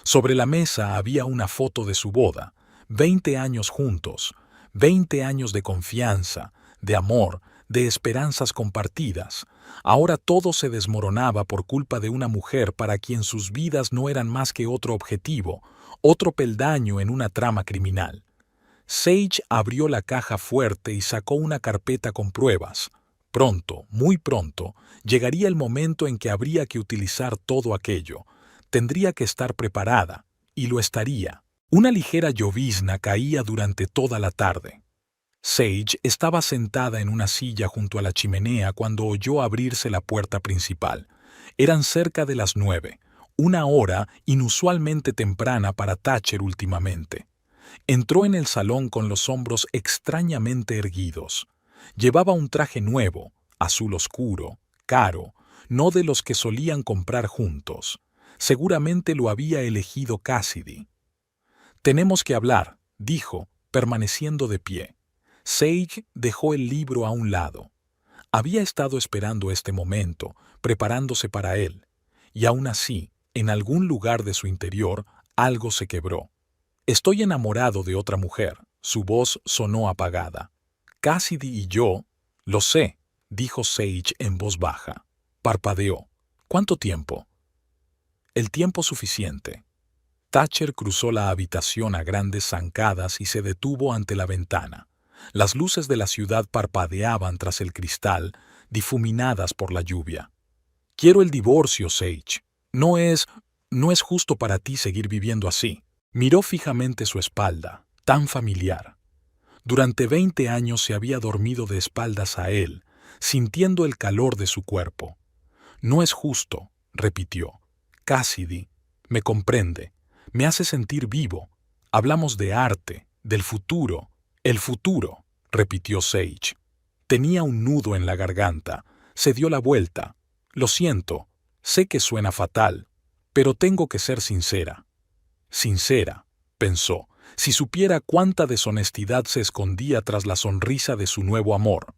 Sobre la mesa había una foto de su boda, 20 años juntos, 20 años de confianza, de amor, de esperanzas compartidas. Ahora todo se desmoronaba por culpa de una mujer para quien sus vidas no eran más que otro objetivo, otro peldaño en una trama criminal. Sage abrió la caja fuerte y sacó una carpeta con pruebas. Pronto, muy pronto, llegaría el momento en que habría que utilizar todo aquello. Tendría que estar preparada, y lo estaría. Una ligera llovizna caía durante toda la tarde. Sage estaba sentada en una silla junto a la chimenea cuando oyó abrirse la puerta principal. Eran cerca de las 9, una hora inusualmente temprana para Thatcher últimamente. Entró en el salón con los hombros extrañamente erguidos. Llevaba un traje nuevo, azul oscuro, caro, no de los que solían comprar juntos. Seguramente lo había elegido Cassidy. «Tenemos que hablar», dijo, permaneciendo de pie. Sage dejó el libro a un lado. Había estado esperando este momento, preparándose para él. Y aún así, en algún lugar de su interior, algo se quebró. «Estoy enamorado de otra mujer», su voz sonó apagada. «Cassidy y yo...» «Lo sé», dijo Sage en voz baja. Parpadeó. «¿Cuánto tiempo?» «El tiempo suficiente». Thatcher cruzó la habitación a grandes zancadas y se detuvo ante la ventana. Las luces de la ciudad parpadeaban tras el cristal, difuminadas por la lluvia. «Quiero el divorcio, Sage. No es justo para ti seguir viviendo así». Miró fijamente su espalda, tan familiar. Durante 20 años se había dormido de espaldas a él, sintiendo el calor de su cuerpo. «No es justo», repitió. «Cassidy, me comprende, me hace sentir vivo. Hablamos de arte, del futuro». «El futuro», repitió Sage. Tenía un nudo en la garganta. Se dio la vuelta. «Lo siento, sé que suena fatal, pero tengo que ser sincera». Sincera, pensó, si supiera cuánta deshonestidad se escondía tras la sonrisa de su nuevo amor.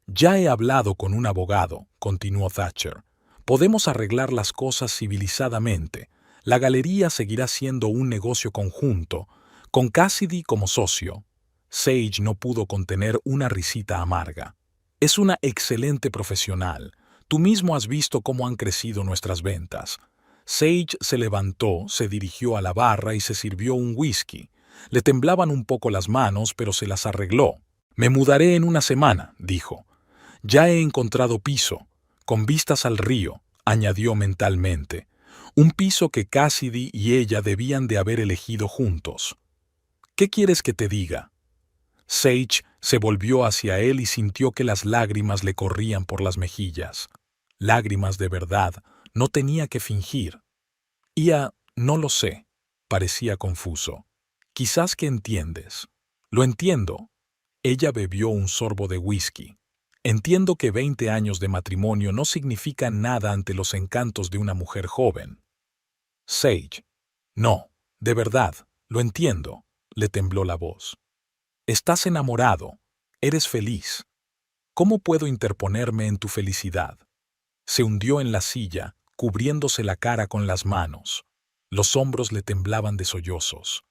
«Ya he hablado con un abogado», continuó Thatcher. «Podemos arreglar las cosas civilizadamente. La galería seguirá siendo un negocio conjunto. Con Cassidy como socio, Sage no pudo contener una risita amarga. Es una excelente profesional. Tú mismo has visto cómo han crecido nuestras ventas. Sage se levantó, se dirigió a la barra y se sirvió un whisky. Le temblaban un poco las manos, pero se las arregló. Me mudaré en una semana, dijo. Ya he encontrado piso, con vistas al río, añadió mentalmente. Un piso que Cassidy y ella debían de haber elegido juntos. ¿Qué quieres que te diga? Sage se volvió hacia él y sintió que las lágrimas le corrían por las mejillas. Lágrimas de verdad, no tenía que fingir. No lo sé, parecía confuso. Quizás que entiendes. Lo entiendo. Ella bebió un sorbo de whisky. Entiendo que 20 años de matrimonio no significan nada ante los encantos de una mujer joven. Sage. No, de verdad, lo entiendo, le tembló la voz. Estás enamorado. Eres feliz. ¿Cómo puedo interponerme en tu felicidad? Se hundió en la silla, cubriéndose la cara con las manos. Los hombros le temblaban de sollozos.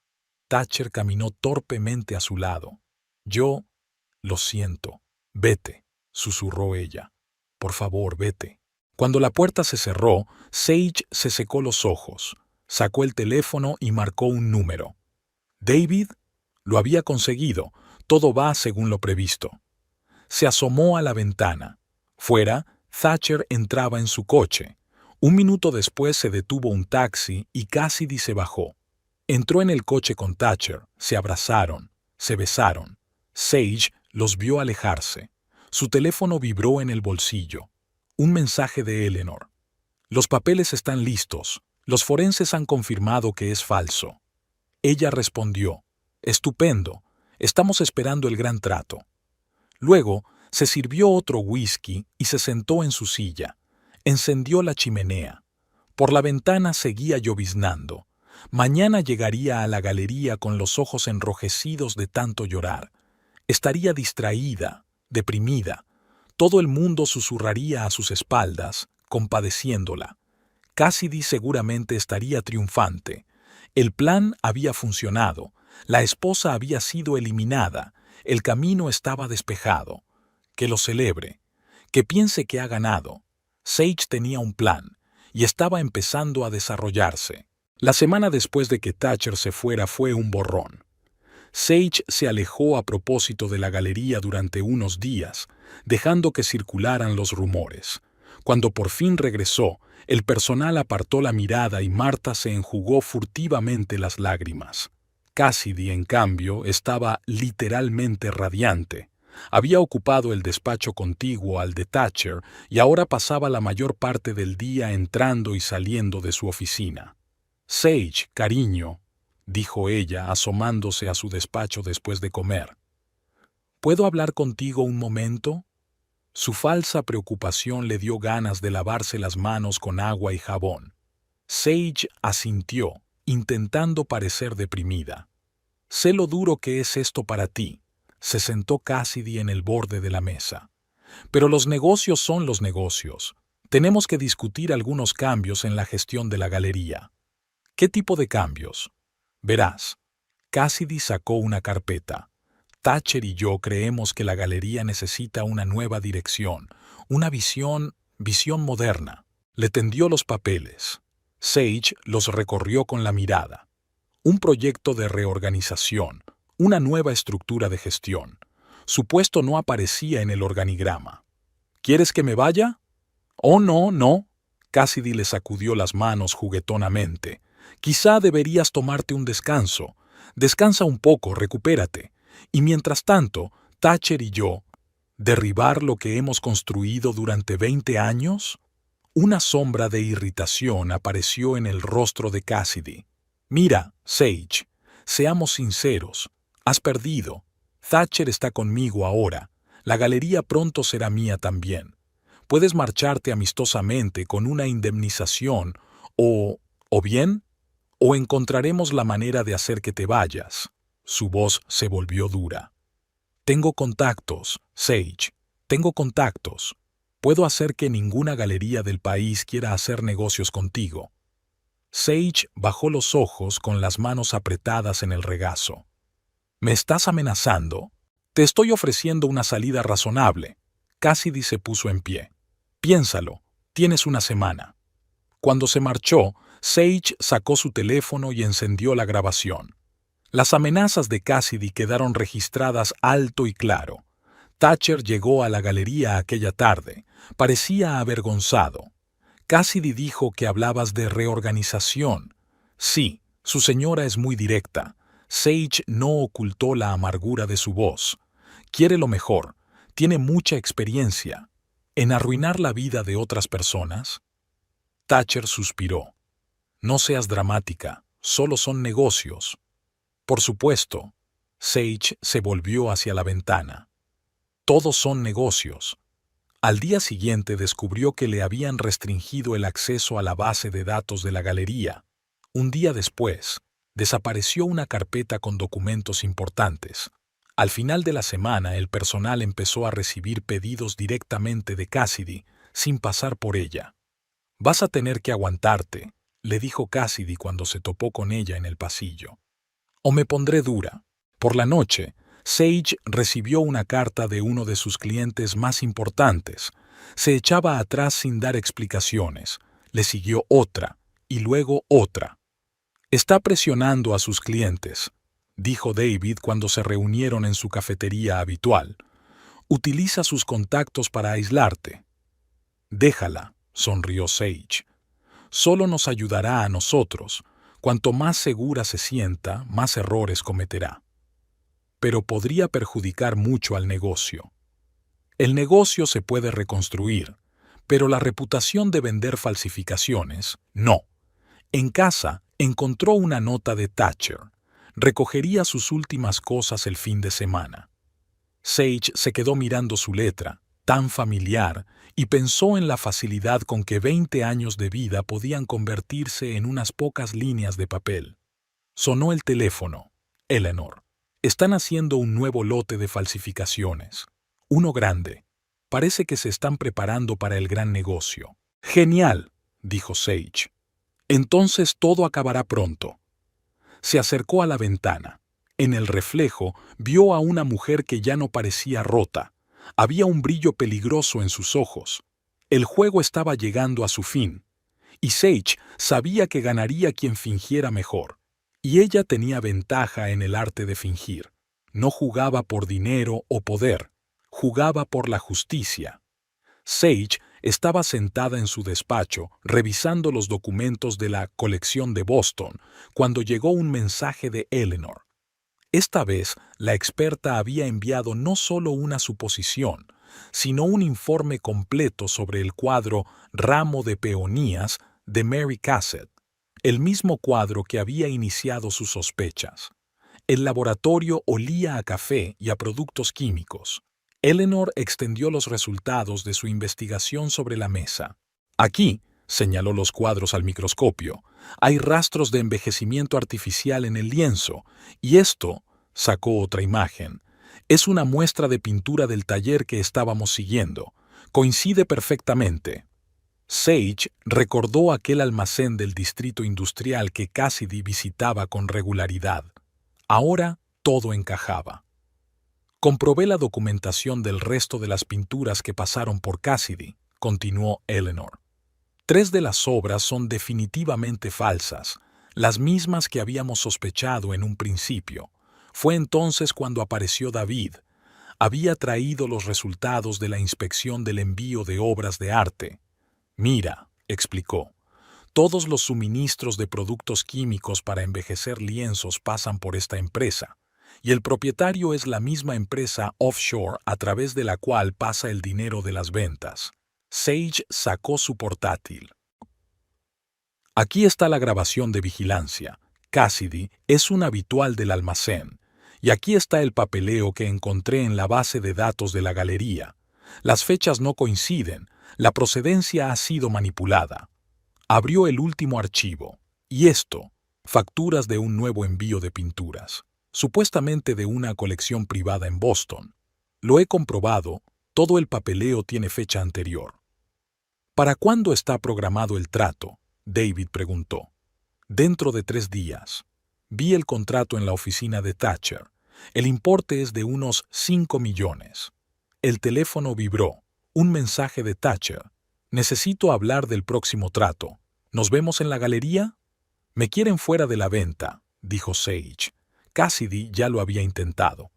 Thatcher caminó torpemente a su lado. Lo siento. Vete, susurró ella. Por favor, vete. Cuando la puerta se cerró, Sage se secó los ojos, sacó el teléfono y marcó un número. ¿David? Lo había conseguido. Todo va según lo previsto. Se asomó a la ventana. Fuera, Thatcher entraba en su coche. Un minuto después se detuvo un taxi y Cassidy se bajó. Entró en el coche con Thatcher, se abrazaron, se besaron. Sage los vio alejarse. Su teléfono vibró en el bolsillo. Un mensaje de Eleanor. Los papeles están listos. Los forenses han confirmado que es falso. Ella respondió, estupendo, estamos esperando el gran trato. Luego, se sirvió otro whisky y se sentó en su silla. Encendió la chimenea. Por la ventana seguía lloviznando. Mañana llegaría a la galería con los ojos enrojecidos de tanto llorar. Estaría distraída, deprimida. Todo el mundo susurraría a sus espaldas, compadeciéndola. Cassidy seguramente estaría triunfante. El plan había funcionado. La esposa había sido eliminada. El camino estaba despejado. Que lo celebre. Que piense que ha ganado. Sage tenía un plan y estaba empezando a desarrollarse. La semana después de que Thatcher se fuera fue un borrón. Sage se alejó a propósito de la galería durante unos días, dejando que circularan los rumores. Cuando por fin regresó, el personal apartó la mirada y Marta se enjugó furtivamente las lágrimas. Cassidy, en cambio, estaba literalmente radiante. Había ocupado el despacho contiguo al de Thatcher y ahora pasaba la mayor parte del día entrando y saliendo de su oficina. «Sage, cariño», dijo ella, asomándose a su despacho después de comer. «¿Puedo hablar contigo un momento?» Su falsa preocupación le dio ganas de lavarse las manos con agua y jabón. Sage asintió, intentando parecer deprimida. «Sé lo duro que es esto para ti», se sentó Cassidy en el borde de la mesa. «Pero los negocios son los negocios. Tenemos que discutir algunos cambios en la gestión de la galería». «¿Qué tipo de cambios?» «Verás». Cassidy sacó una carpeta. «Thatcher y yo creemos que la galería necesita una nueva dirección, una visión moderna». Le tendió los papeles. Sage los recorrió con la mirada. Un proyecto de reorganización, una nueva estructura de gestión. Su puesto no aparecía en el organigrama. «¿Quieres que me vaya?» «Oh, no, no». Cassidy le sacudió las manos juguetonamente. «Quizá deberías tomarte un descanso. Descansa un poco, recupérate. Y mientras tanto, Thatcher y yo, ¿derribar lo que hemos construido durante 20 años?» Una sombra de irritación apareció en el rostro de Cassidy. «Mira, Sage, seamos sinceros. Has perdido. Thatcher está conmigo ahora. La galería pronto será mía también. Puedes marcharte amistosamente con una indemnización o bien, o encontraremos la manera de hacer que te vayas». Su voz se volvió dura. «Tengo contactos, Sage. Tengo contactos. Puedo hacer que ninguna galería del país quiera hacer negocios contigo». Sage bajó los ojos con las manos apretadas en el regazo. ¿Me estás amenazando? Te estoy ofreciendo una salida razonable. Cassidy se puso en pie. Piénsalo, tienes una semana. Cuando se marchó, Sage sacó su teléfono y encendió la grabación. Las amenazas de Cassidy quedaron registradas alto y claro. Thatcher llegó a la galería aquella tarde. Parecía avergonzado. Cassidy dijo que hablabas de reorganización. Sí, su señora es muy directa. Sage no ocultó la amargura de su voz. Quiere lo mejor. Tiene mucha experiencia. ¿En arruinar la vida de otras personas? Thatcher suspiró. No seas dramática. Solo son negocios. Por supuesto. Sage se volvió hacia la ventana. Todos son negocios. Al día siguiente descubrió que le habían restringido el acceso a la base de datos de la galería. Un día después, desapareció una carpeta con documentos importantes. Al final de la semana, el personal empezó a recibir pedidos directamente de Cassidy, sin pasar por ella. «Vas a tener que aguantarte», le dijo Cassidy cuando se topó con ella en el pasillo. «O me pondré dura». Por la noche, Sage recibió una carta de uno de sus clientes más importantes. Se echaba atrás sin dar explicaciones. Le siguió otra, y luego otra. «Está presionando a sus clientes», dijo David cuando se reunieron en su cafetería habitual. «Utiliza sus contactos para aislarte». «Déjala», sonrió Sage. «Solo nos ayudará a nosotros. Cuanto más segura se sienta, más errores cometerá. Pero podría perjudicar mucho al negocio. El negocio se puede reconstruir, pero la reputación de vender falsificaciones, no. En casa encontró una nota de Thatcher. Recogería sus últimas cosas el fin de semana. Sage se quedó mirando su letra, tan familiar, y pensó en la facilidad con que 20 años de vida podían convertirse en unas pocas líneas de papel. Sonó el teléfono. Eleanor. «Están haciendo un nuevo lote de falsificaciones. Uno grande. Parece que se están preparando para el gran negocio». «Genial», dijo Sage. «Entonces todo acabará pronto». Se acercó a la ventana. En el reflejo vio a una mujer que ya no parecía rota. Había un brillo peligroso en sus ojos. El juego estaba llegando a su fin. Y Sage sabía que ganaría quien fingiera mejor. Y ella tenía ventaja en el arte de fingir. No jugaba por dinero o poder, jugaba por la justicia. Sage estaba sentada en su despacho, revisando los documentos de la colección de Boston, cuando llegó un mensaje de Eleanor. Esta vez, la experta había enviado no solo una suposición, sino un informe completo sobre el cuadro Ramo de Peonías de Mary Cassatt. El mismo cuadro que había iniciado sus sospechas. El laboratorio olía a café y a productos químicos. Eleanor extendió los resultados de su investigación sobre la mesa. «Aquí», señaló los cuadros al microscopio, «hay rastros de envejecimiento artificial en el lienzo, y esto», sacó otra imagen, «es una muestra de pintura del taller que estábamos siguiendo. Coincide perfectamente». Sage recordó aquel almacén del distrito industrial que Cassidy visitaba con regularidad. Ahora todo encajaba. «Comprobé la documentación del resto de las pinturas que pasaron por Cassidy», continuó Eleanor. «3 de las obras son definitivamente falsas, las mismas que habíamos sospechado en un principio. Fue entonces cuando apareció David. Había traído los resultados de la inspección del envío de obras de arte. «Mira», explicó, «todos los suministros de productos químicos para envejecer lienzos pasan por esta empresa, y el propietario es la misma empresa offshore a través de la cual pasa el dinero de las ventas». Sage sacó su portátil. «Aquí está la grabación de vigilancia. Cassidy es un habitual del almacén. Y aquí está el papeleo que encontré en la base de datos de la galería. Las fechas no coinciden. La procedencia ha sido manipulada». Abrió el último archivo. Y esto, facturas de un nuevo envío de pinturas, supuestamente de una colección privada en Boston. Lo he comprobado, todo el papeleo tiene fecha anterior. «¿Para cuándo está programado el trato?», David preguntó. Dentro de 3 días. Vi el contrato en la oficina de Thatcher. El importe es de unos 5 millones. El teléfono vibró. Un mensaje de Thatcher. Necesito hablar del próximo trato. ¿Nos vemos en la galería? Me quieren fuera de la venta, dijo Sage. Cassidy ya lo había intentado.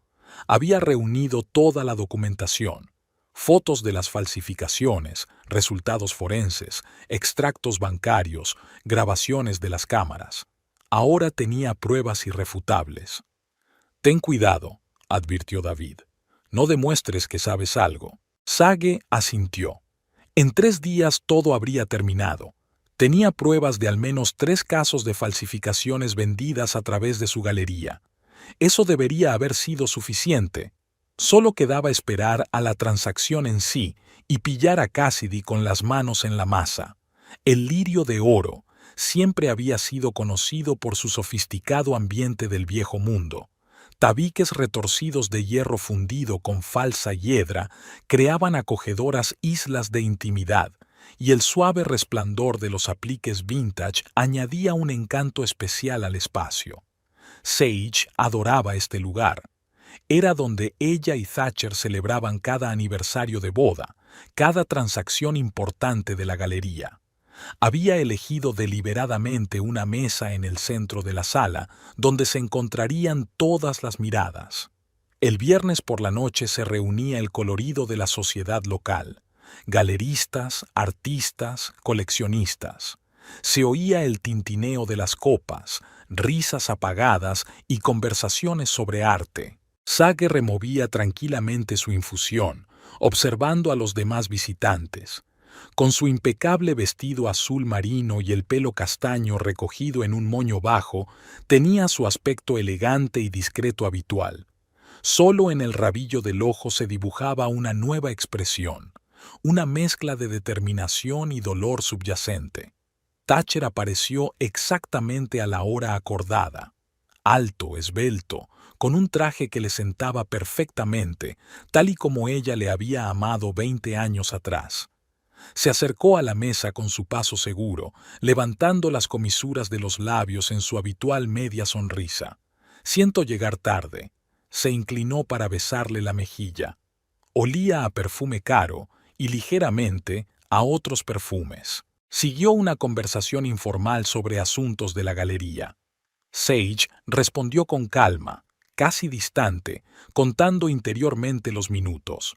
Había reunido toda la documentación. Fotos de las falsificaciones, resultados forenses, extractos bancarios, grabaciones de las cámaras. Ahora tenía pruebas irrefutables. Ten cuidado, advirtió David. No demuestres que sabes algo. Sage asintió. En 3 días todo habría terminado. Tenía pruebas de al menos 3 casos de falsificaciones vendidas a través de su galería. Eso debería haber sido suficiente. Solo quedaba esperar a la transacción en sí y pillar a Cassidy con las manos en la masa. El lirio de oro siempre había sido conocido por su sofisticado ambiente del viejo mundo. Tabiques retorcidos de hierro fundido con falsa hiedra creaban acogedoras islas de intimidad, y el suave resplandor de los apliques vintage añadía un encanto especial al espacio. Sage adoraba este lugar. Era donde ella y Thatcher celebraban cada aniversario de boda, cada transacción importante de la galería. Había elegido deliberadamente una mesa en el centro de la sala, donde se encontrarían todas las miradas. El viernes por la noche se reunía el colorido de la sociedad local. Galeristas, artistas, coleccionistas. Se oía el tintineo de las copas, risas apagadas y conversaciones sobre arte. Sage removía tranquilamente su infusión, observando a los demás visitantes. Con su impecable vestido azul marino y el pelo castaño recogido en un moño bajo, tenía su aspecto elegante y discreto habitual. Solo en el rabillo del ojo se dibujaba una nueva expresión, una mezcla de determinación y dolor subyacente. Thatcher apareció exactamente a la hora acordada. Alto, esbelto, con un traje que le sentaba perfectamente, tal y como ella le había amado 20 años atrás. Se acercó a la mesa con su paso seguro, levantando las comisuras de los labios en su habitual media sonrisa. Siento llegar tarde. Se inclinó para besarle la mejilla. Olía a perfume caro y ligeramente a otros perfumes. Siguió una conversación informal sobre asuntos de la galería. Sage respondió con calma, casi distante, contando interiormente los minutos.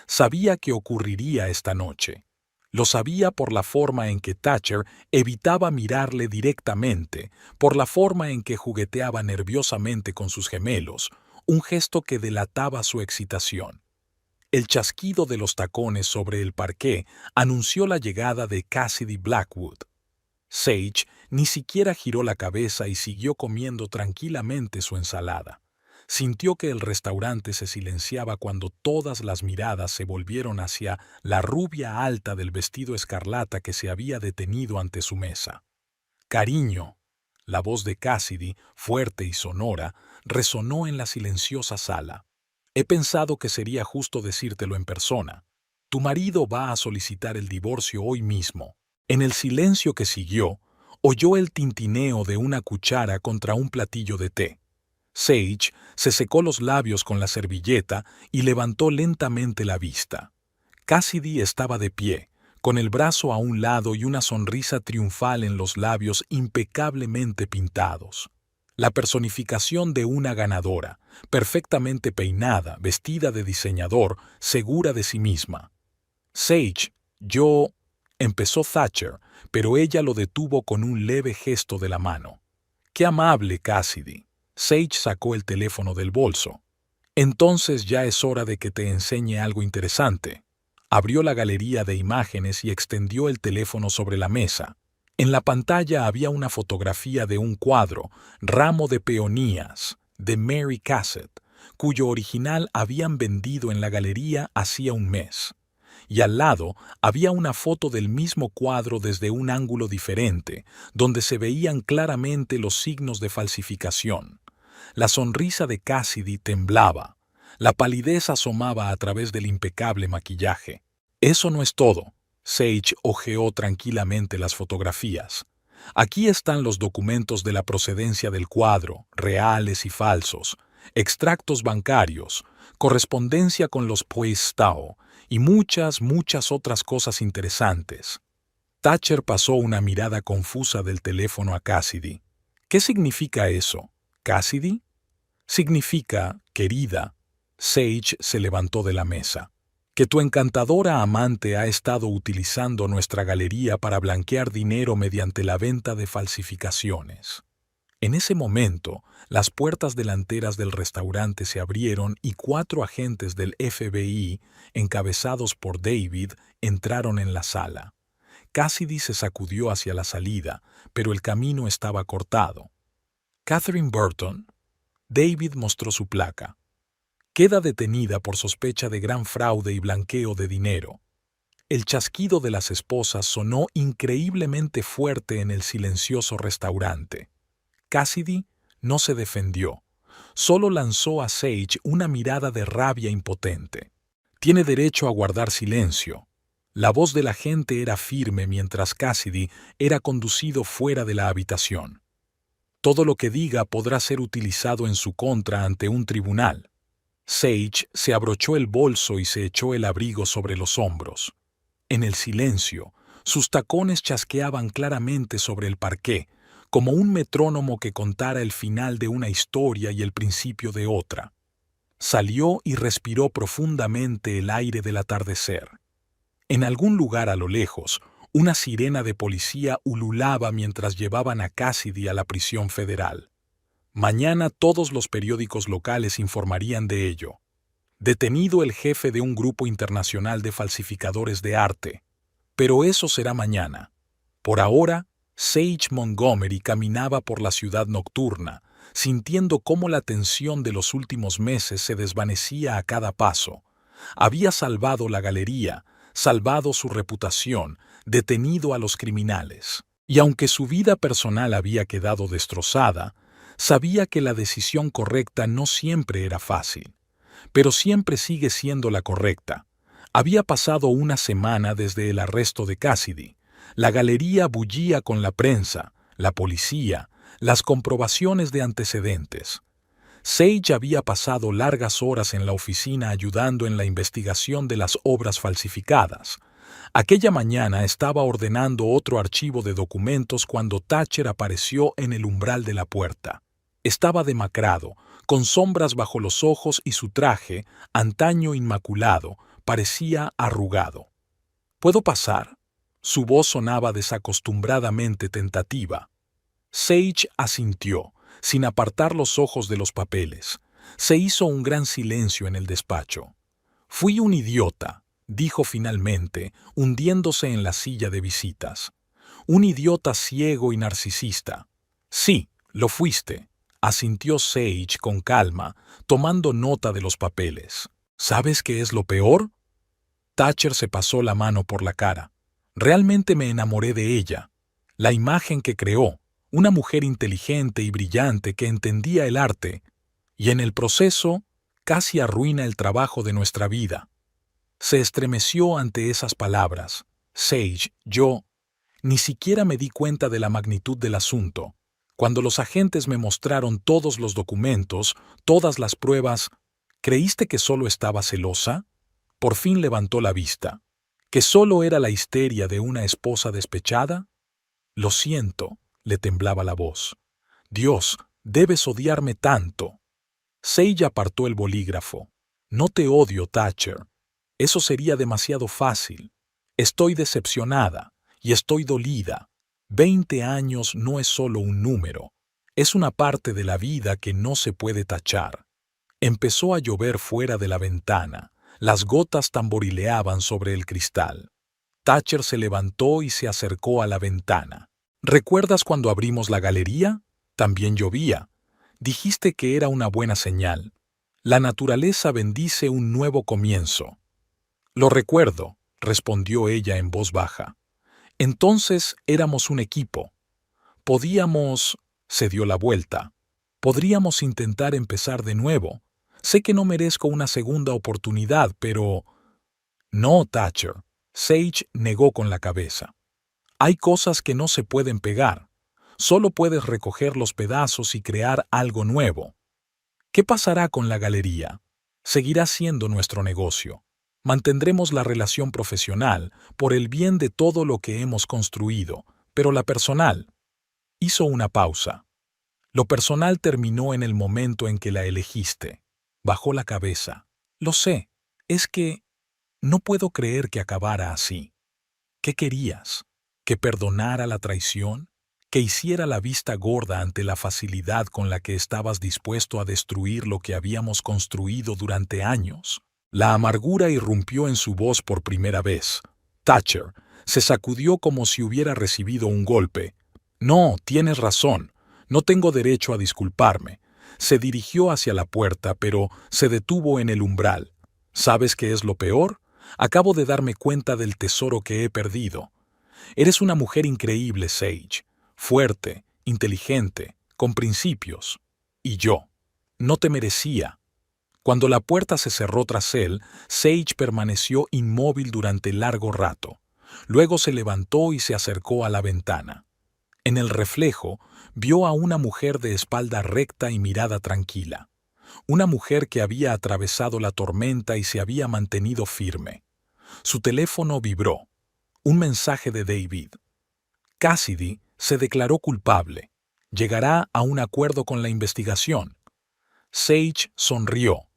Sabía que ocurriría esta noche. Lo sabía por la forma en que Thatcher evitaba mirarle directamente, por la forma en que jugueteaba nerviosamente con sus gemelos, un gesto que delataba su excitación. El chasquido de los tacones sobre el parqué anunció la llegada de Cassidy Blackwood. Sage ni siquiera giró la cabeza y siguió comiendo tranquilamente su ensalada. Sintió que el restaurante se silenciaba cuando todas las miradas se volvieron hacia la rubia alta del vestido escarlata que se había detenido ante su mesa. «Cariño», la voz de Cassidy, fuerte y sonora, resonó en la silenciosa sala. «He pensado que sería justo decírtelo en persona. Tu marido va a solicitar el divorcio hoy mismo». En el silencio que siguió, oyó el tintineo de una cuchara contra un platillo de té. Sage se secó los labios con la servilleta y levantó lentamente la vista. Cassidy estaba de pie, con el brazo a un lado y una sonrisa triunfal en los labios impecablemente pintados. La personificación de una ganadora, perfectamente peinada, vestida de diseñador, segura de sí misma. «Sage, yo...» empezó Thatcher, pero ella lo detuvo con un leve gesto de la mano. «Qué amable, Cassidy». Sage sacó el teléfono del bolso. «Entonces ya es hora de que te enseñe algo interesante». Abrió la galería de imágenes y extendió el teléfono sobre la mesa. En la pantalla había una fotografía de un cuadro, Ramo de Peonías, de Mary Cassatt, cuyo original habían vendido en la galería hacía un mes. Y al lado había una foto del mismo cuadro desde un ángulo diferente, donde se veían claramente los signos de falsificación. La sonrisa de Cassidy temblaba. La palidez asomaba a través del impecable maquillaje. «Eso no es todo». Sage hojeó tranquilamente las fotografías. Aquí están los documentos de la procedencia del cuadro, reales y falsos, extractos bancarios, correspondencia con los Puestao y muchas otras cosas interesantes. Thatcher pasó una mirada confusa del teléfono a Cassidy. ¿Qué significa eso, Cassidy? Significa, querida, Sage se levantó de la mesa, que tu encantadora amante ha estado utilizando nuestra galería para blanquear dinero mediante la venta de falsificaciones. En ese momento, las puertas delanteras del restaurante se abrieron y 4 agentes del FBI, encabezados por David, entraron en la sala. Cassidy se sacudió hacia la salida, pero el camino estaba cortado. Catherine Burton. David mostró su placa. Queda detenida por sospecha de gran fraude y blanqueo de dinero. El chasquido de las esposas sonó increíblemente fuerte en el silencioso restaurante. Cassidy no se defendió, solo lanzó a Sage una mirada de rabia impotente. Tiene derecho a guardar silencio. La voz del agente era firme mientras Cassidy era conducido fuera de la habitación. Todo lo que diga podrá ser utilizado en su contra ante un tribunal. Sage se abrochó el bolso y se echó el abrigo sobre los hombros. En el silencio, sus tacones chasqueaban claramente sobre el parqué, como un metrónomo que contara el final de una historia y el principio de otra. Salió y respiró profundamente el aire del atardecer. En algún lugar a lo lejos, una sirena de policía ululaba mientras llevaban a Cassidy a la prisión federal. Mañana todos los periódicos locales informarían de ello. Detenido el jefe de un grupo internacional de falsificadores de arte. Pero eso será mañana. Por ahora, Sage Montgomery caminaba por la ciudad nocturna, sintiendo cómo la tensión de los últimos meses se desvanecía a cada paso. Había salvado la galería, salvado su reputación, detenido a los criminales. Y aunque su vida personal había quedado destrozada, sabía que la decisión correcta no siempre era fácil, pero siempre sigue siendo la correcta. Había pasado una semana desde el arresto de Cassidy. La galería bullía con la prensa, la policía, las comprobaciones de antecedentes. Sage había pasado largas horas en la oficina ayudando en la investigación de las obras falsificadas. Aquella mañana estaba ordenando otro archivo de documentos cuando Thatcher apareció en el umbral de la puerta. Estaba demacrado, con sombras bajo los ojos y su traje, antaño inmaculado, parecía arrugado. ¿Puedo pasar? Su voz sonaba desacostumbradamente tentativa. Sage asintió, sin apartar los ojos de los papeles. Se hizo un gran silencio en el despacho. Fui un idiota, dijo finalmente, hundiéndose en la silla de visitas. Un idiota ciego y narcisista. Sí, lo fuiste, asintió Sage con calma, tomando nota de los papeles. ¿Sabes qué es lo peor? Thatcher se pasó la mano por la cara. Realmente me enamoré de ella. La imagen que creó, una mujer inteligente y brillante que entendía el arte, y en el proceso casi arruina el trabajo de nuestra vida. Se estremeció ante esas palabras. Sage, yo ni siquiera me di cuenta de la magnitud del asunto. Cuando los agentes me mostraron todos los documentos, todas las pruebas, ¿creíste que solo estaba celosa? Por fin levantó la vista. ¿Que solo era la histeria de una esposa despechada? Lo siento, le temblaba la voz. Dios, debes odiarme tanto. Sage apartó el bolígrafo. No te odio, Thatcher. Eso sería demasiado fácil. Estoy decepcionada y estoy dolida. 20 años no es solo un número. Es una parte de la vida que no se puede tachar. Empezó a llover fuera de la ventana. Las gotas tamborileaban sobre el cristal. Thatcher se levantó y se acercó a la ventana. ¿Recuerdas cuando abrimos la galería? También llovía. Dijiste que era una buena señal. La naturaleza bendice un nuevo comienzo. Lo recuerdo, respondió ella en voz baja. Entonces éramos un equipo. Podíamos... Se dio la vuelta. Podríamos intentar empezar de nuevo. Sé que no merezco una segunda oportunidad, pero... No, Thatcher. Sage negó con la cabeza. Hay cosas que no se pueden pegar. Solo puedes recoger los pedazos y crear algo nuevo. ¿Qué pasará con la galería? Seguirá siendo nuestro negocio. Mantendremos la relación profesional por el bien de todo lo que hemos construido, pero la personal. Hizo una pausa. Lo personal terminó en el momento en que la elegiste. Bajó la cabeza. Lo sé. Es que no puedo creer que acabara así. ¿Qué querías? ¿Que perdonara la traición? ¿Que hiciera la vista gorda ante la facilidad con la que estabas dispuesto a destruir lo que habíamos construido durante años? La amargura irrumpió en su voz por primera vez. Thatcher se sacudió como si hubiera recibido un golpe. No, tienes razón. No tengo derecho a disculparme. Se dirigió hacia la puerta, pero se detuvo en el umbral. ¿Sabes qué es lo peor? Acabo de darme cuenta del tesoro que he perdido. Eres una mujer increíble, Sage. Fuerte, inteligente, con principios. Y yo. No te merecía. Cuando la puerta se cerró tras él, Sage permaneció inmóvil durante largo rato. Luego se levantó y se acercó a la ventana. En el reflejo, vio a una mujer de espalda recta y mirada tranquila. Una mujer que había atravesado la tormenta y se había mantenido firme. Su teléfono vibró. Un mensaje de David. Cassidy se declaró culpable. Llegará a un acuerdo con la investigación. Sage sonrió.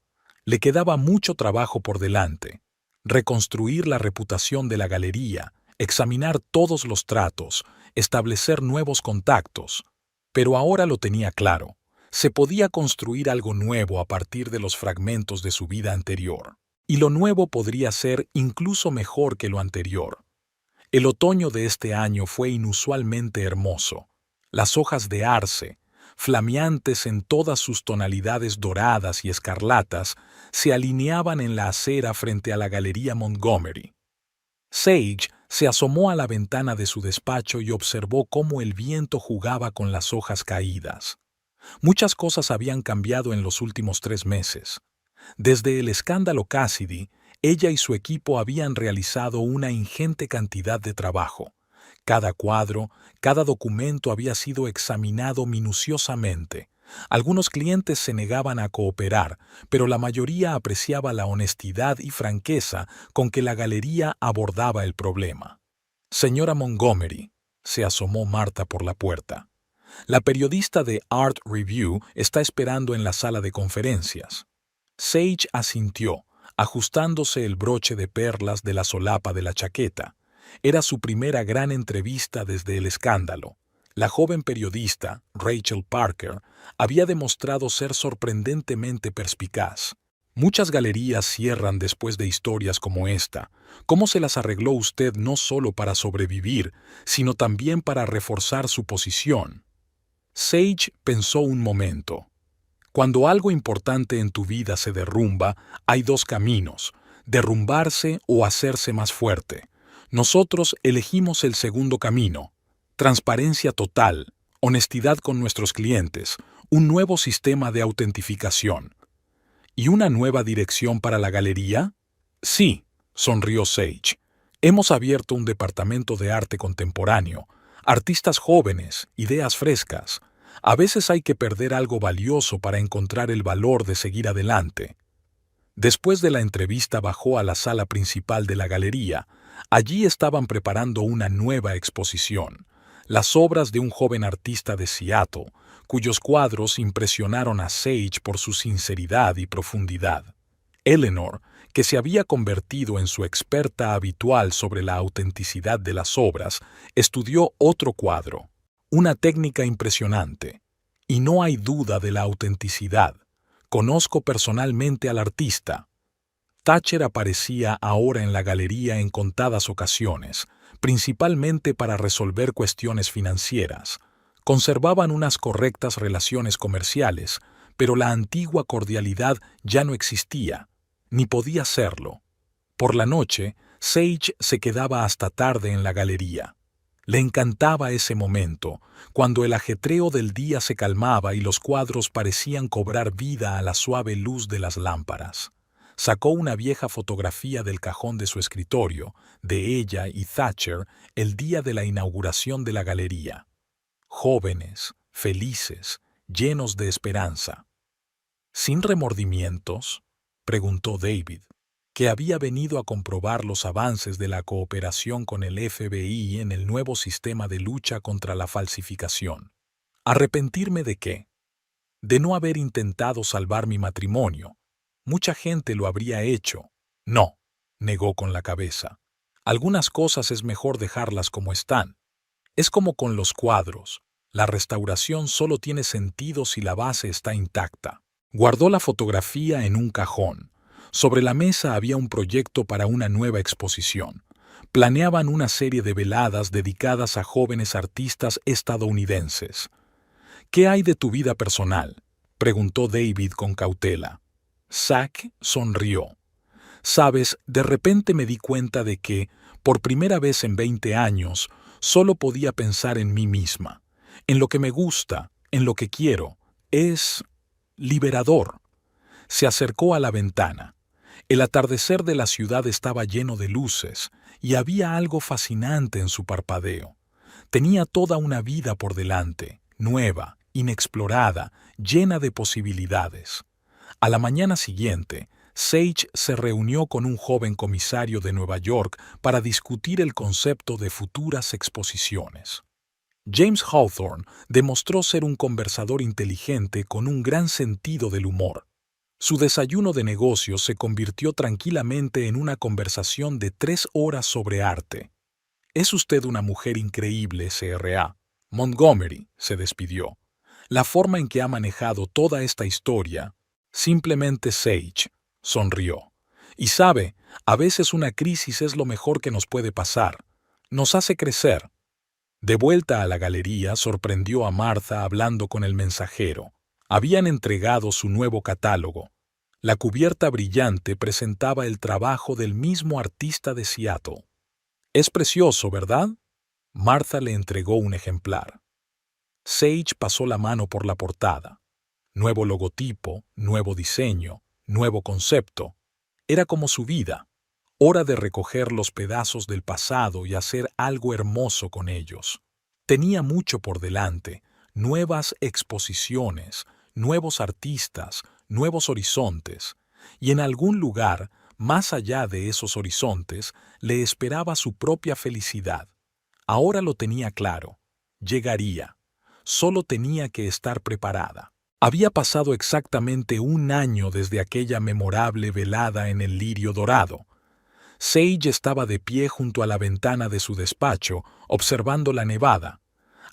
Le quedaba mucho trabajo por delante. Reconstruir la reputación de la galería, examinar todos los tratos, establecer nuevos contactos. Pero ahora lo tenía claro. Se podía construir algo nuevo a partir de los fragmentos de su vida anterior. Y lo nuevo podría ser incluso mejor que lo anterior. El otoño de este año fue inusualmente hermoso. Las hojas de arce, flameantes en todas sus tonalidades doradas y escarlatas, se alineaban en la acera frente a la Galería Montgomery. Sage se asomó a la ventana de su despacho y observó cómo el viento jugaba con las hojas caídas. Muchas cosas habían cambiado en los últimos 3 meses. Desde el escándalo Cassidy, ella y su equipo habían realizado una ingente cantidad de trabajo. Cada cuadro, cada documento había sido examinado minuciosamente. Algunos clientes se negaban a cooperar, pero la mayoría apreciaba la honestidad y franqueza con que la galería abordaba el problema. Señora Montgomery, se asomó Marta por la puerta. La periodista de Art Review está esperando en la sala de conferencias. Sage asintió, ajustándose el broche de perlas de la solapa de la chaqueta. Era su primera gran entrevista desde el escándalo. La joven periodista, Rachel Parker, había demostrado ser sorprendentemente perspicaz. Muchas galerías cierran después de historias como esta. ¿Cómo se las arregló usted no solo para sobrevivir, sino también para reforzar su posición? Sage pensó un momento. Cuando algo importante en tu vida se derrumba, hay 2 caminos: derrumbarse o hacerse más fuerte. Nosotros elegimos el segundo camino. Transparencia total, honestidad con nuestros clientes, un nuevo sistema de autentificación. ¿Y una nueva dirección para la galería? Sí, sonrió Sage. Hemos abierto un departamento de arte contemporáneo. Artistas jóvenes, ideas frescas. A veces hay que perder algo valioso para encontrar el valor de seguir adelante. Después de la entrevista bajó a la sala principal de la galería. Allí estaban preparando una nueva exposición. Las obras de un joven artista de Seattle, cuyos cuadros impresionaron a Sage por su sinceridad y profundidad. Eleanor, que se había convertido en su experta habitual sobre la autenticidad de las obras, estudió otro cuadro. Una técnica impresionante. Y no hay duda de la autenticidad. Conozco personalmente al artista. Thatcher aparecía ahora en la galería en contadas ocasiones, principalmente para resolver cuestiones financieras. Conservaban unas correctas relaciones comerciales, pero la antigua cordialidad ya no existía, ni podía serlo. Por la noche, Sage se quedaba hasta tarde en la galería. Le encantaba ese momento, cuando el ajetreo del día se calmaba y los cuadros parecían cobrar vida a la suave luz de las lámparas. Sacó una vieja fotografía del cajón de su escritorio, de ella y Thatcher, el día de la inauguración de la galería. Jóvenes, felices, llenos de esperanza. ¿Sin remordimientos?, preguntó David, que había venido a comprobar los avances de la cooperación con el FBI en el nuevo sistema de lucha contra la falsificación. ¿Arrepentirme de qué? De no haber intentado salvar mi matrimonio. Mucha gente lo habría hecho. No, negó con la cabeza. Algunas cosas es mejor dejarlas como están. Es como con los cuadros. La restauración solo tiene sentido si la base está intacta. Guardó la fotografía en un cajón. Sobre la mesa había un proyecto para una nueva exposición. Planeaban una serie de veladas dedicadas a jóvenes artistas estadounidenses. ¿Qué hay de tu vida personal?, preguntó David con cautela. Zack sonrió. Sabes, de repente me di cuenta de que, por primera vez en 20 años, solo podía pensar en mí misma, en lo que me gusta, en lo que quiero. Es liberador. Se acercó a la ventana. El atardecer de la ciudad estaba lleno de luces, y había algo fascinante en su parpadeo. Tenía toda una vida por delante, nueva, inexplorada, llena de posibilidades. A la mañana siguiente, Sage se reunió con un joven comisario de Nueva York para discutir el concepto de futuras exposiciones. James Hawthorne demostró ser un conversador inteligente con un gran sentido del humor. Su desayuno de negocios se convirtió tranquilamente en una conversación de 3 horas sobre arte. «Es usted una mujer increíble, CRA. Montgomery», se despidió. «La forma en que ha manejado toda esta historia». Simplemente Sage sonrió. «Y sabe, a veces una crisis es lo mejor que nos puede pasar. Nos hace crecer». De vuelta a la galería, sorprendió a Martha hablando con el mensajero. Habían entregado su nuevo catálogo. La cubierta brillante presentaba el trabajo del mismo artista de Seattle. «Es precioso, ¿verdad?». Martha le entregó un ejemplar. Sage pasó la mano por la portada. Nuevo logotipo, nuevo diseño, nuevo concepto. Era como su vida. Hora de recoger los pedazos del pasado y hacer algo hermoso con ellos. Tenía mucho por delante, nuevas exposiciones, nuevos artistas, nuevos horizontes, y en algún lugar, más allá de esos horizontes, le esperaba su propia felicidad. Ahora lo tenía claro. Llegaría. Solo tenía que estar preparada. Había pasado exactamente 1 año desde aquella memorable velada en el Lirio Dorado. Sage estaba de pie junto a la ventana de su despacho, observando la nevada.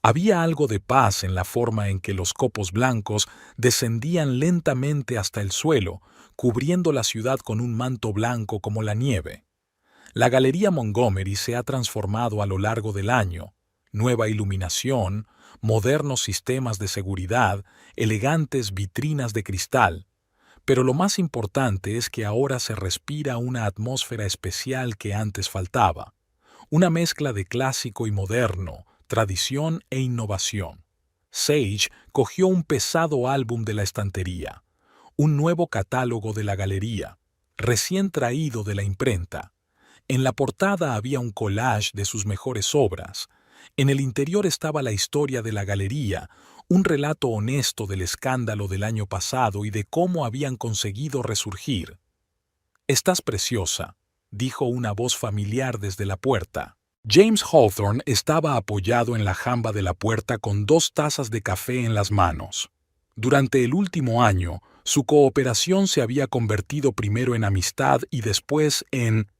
Había algo de paz en la forma en que los copos blancos descendían lentamente hasta el suelo, cubriendo la ciudad con un manto blanco como la nieve. La Galería Montgomery se ha transformado a lo largo del año. Nueva iluminación, modernos sistemas de seguridad, elegantes vitrinas de cristal. Pero lo más importante es que ahora se respira una atmósfera especial que antes faltaba. Una mezcla de clásico y moderno, tradición e innovación. Sage cogió un pesado álbum de la estantería, un nuevo catálogo de la galería, recién traído de la imprenta. En la portada había un collage de sus mejores obras. En el interior estaba la historia de la galería, un relato honesto del escándalo del año pasado y de cómo habían conseguido resurgir. «Estás preciosa», dijo una voz familiar desde la puerta. James Hawthorne estaba apoyado en la jamba de la puerta con 2 tazas de café en las manos. Durante el último año, su cooperación se había convertido primero en amistad y después en...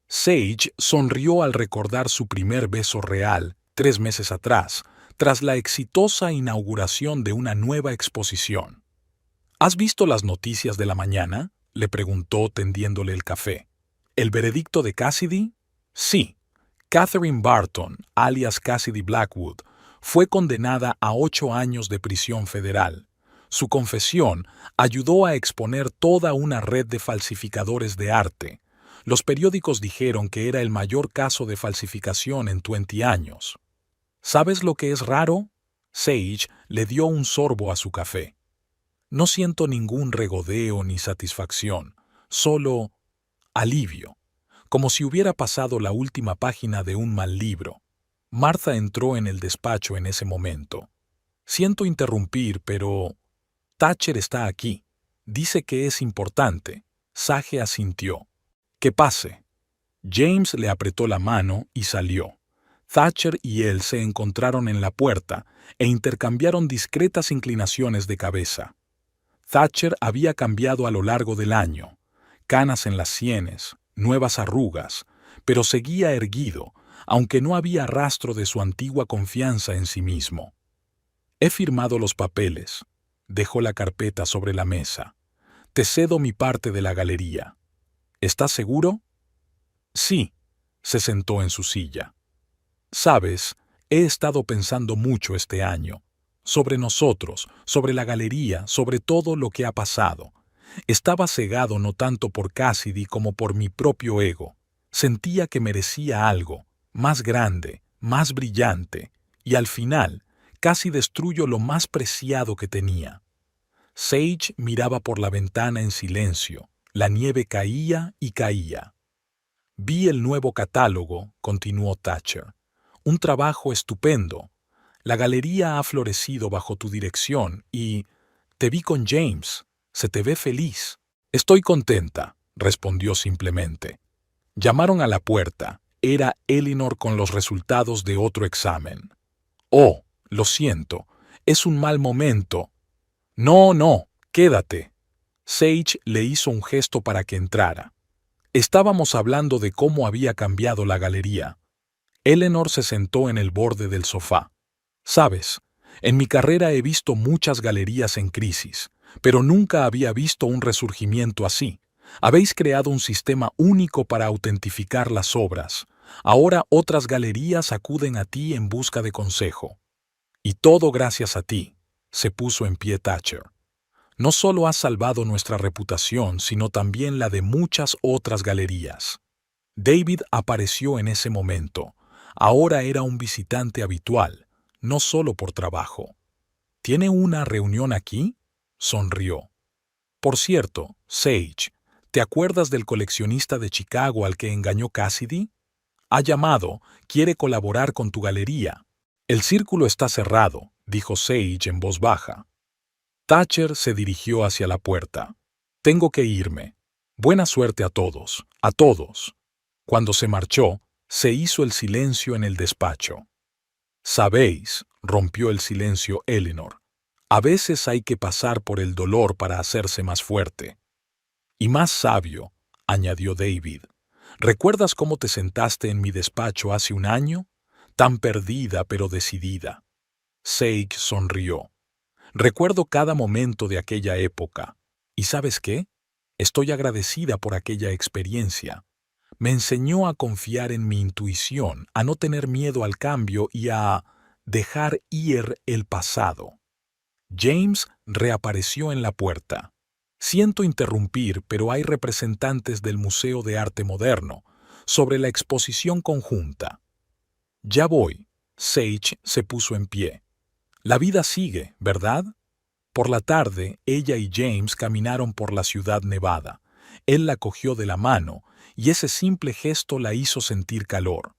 Sage sonrió al recordar su primer beso real, 3 meses atrás, tras la exitosa inauguración de una nueva exposición. «¿Has visto las noticias de la mañana?», le preguntó tendiéndole el café. «¿El veredicto de Cassidy?». «Sí». Catherine Barton, alias Cassidy Blackwood, fue condenada a 8 años de prisión federal. Su confesión ayudó a exponer toda una red de falsificadores de arte. Los periódicos dijeron que era el mayor caso de falsificación en 20 años. ¿Sabes lo que es raro?». Sage le dio un sorbo a su café. «No siento ningún regodeo ni satisfacción. solo alivio, como si hubiera pasado la última página de un mal libro. Martha entró en el despacho en ese momento. Siento interrumpir, pero Thatcher está aquí. Dice que es importante. Sage asintió. Que pase. James le apretó la mano y salió. Thatcher y él se encontraron en la puerta e intercambiaron discretas inclinaciones de cabeza. Thatcher había cambiado a lo largo del año. Canas en las sienes, nuevas arrugas, pero seguía erguido, aunque no había rastro de su antigua confianza en sí mismo. He firmado los papeles. Dejó la carpeta sobre la mesa. Te cedo mi parte de la galería. ¿Estás seguro? Sí. Se sentó en su silla. Sabes, he estado pensando mucho este año. Sobre nosotros, sobre la galería, sobre todo lo que ha pasado. Estaba cegado no tanto por Cassidy como por mi propio ego. Sentía que merecía algo, más grande, más brillante, y al final casi destruyo lo más preciado que tenía. Sage miraba por la ventana en silencio. La nieve caía y caía. Vi el nuevo catálogo, continuó Thatcher. Un trabajo estupendo. La galería ha florecido bajo tu dirección y te vi con James. Se te ve feliz. Estoy contenta, respondió simplemente. Llamaron a la puerta. Era Eleanor con los resultados de otro examen. Oh, lo siento. Es un mal momento. No, quédate. Sage le hizo un gesto para que entrara. Estábamos hablando de cómo había cambiado la galería. Eleanor se sentó en el borde del sofá. Sabes, en mi carrera he visto muchas galerías en crisis, pero nunca había visto un resurgimiento así. Habéis creado un sistema único para autentificar las obras. Ahora otras galerías acuden a ti en busca de consejo. Y todo gracias a ti. Se puso en pie Thatcher. No solo has salvado nuestra reputación, sino también la de muchas otras galerías. David apareció en ese momento. Ahora era un visitante habitual, no solo por trabajo. ¿Tiene una reunión aquí? Sonrió. Por cierto, Sage, ¿te acuerdas del coleccionista de Chicago al que engañó Cassidy? Ha llamado, quiere colaborar con tu galería. El círculo está cerrado, dijo Sage en voz baja. Thatcher se dirigió hacia la puerta. Tengo que irme. Buena suerte a todos, a todos. Cuando se marchó, se hizo el silencio en el despacho. Sabéis, rompió el silencio Eleanor, a veces hay que pasar por el dolor para hacerse más fuerte. Y más sabio, añadió David. ¿Recuerdas cómo te sentaste en mi despacho hace un año? Tan perdida pero decidida. Sage sonrió. Recuerdo cada momento de aquella época. ¿Y sabes qué? Estoy agradecida por aquella experiencia. Me enseñó a confiar en mi intuición, a no tener miedo al cambio y a dejar ir el pasado. James reapareció en la puerta. Siento interrumpir, pero hay representantes del Museo de Arte Moderno sobre la exposición conjunta. Ya voy. Sage se puso en pie. La vida sigue, ¿verdad? Por la tarde, ella y James caminaron por la ciudad nevada. Él la cogió de la mano, y ese simple gesto la hizo sentir calor.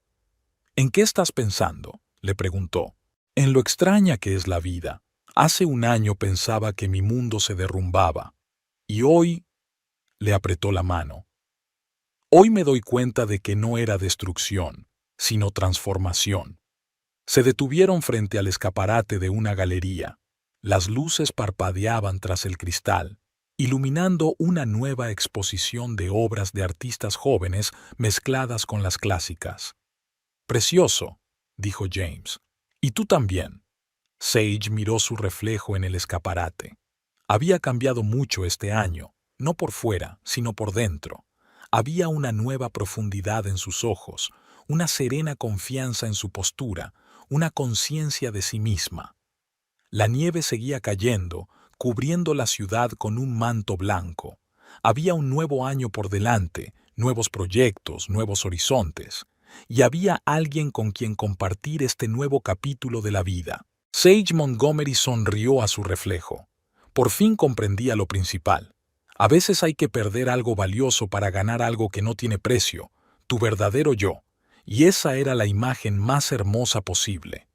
¿En qué estás pensando?, le preguntó. En lo extraña que es la vida. Hace un año pensaba que mi mundo se derrumbaba. Y hoy, le apretó la mano. Hoy me doy cuenta de que no era destrucción, sino transformación. Se detuvieron frente al escaparate de una galería. Las luces parpadeaban tras el cristal, iluminando una nueva exposición de obras de artistas jóvenes mezcladas con las clásicas. Precioso, dijo James. Y tú también. Sage miró su reflejo en el escaparate. Había cambiado mucho este año, no por fuera, sino por dentro. Había una nueva profundidad en sus ojos, una serena confianza en su postura, una conciencia de sí misma. La nieve seguía cayendo, cubriendo la ciudad con un manto blanco. Había un nuevo año por delante, nuevos proyectos, nuevos horizontes, y había alguien con quien compartir este nuevo capítulo de la vida. Sage Montgomery sonrió a su reflejo. Por fin comprendía lo principal. A veces hay que perder algo valioso para ganar algo que no tiene precio, tu verdadero yo, y esa era la imagen más hermosa posible.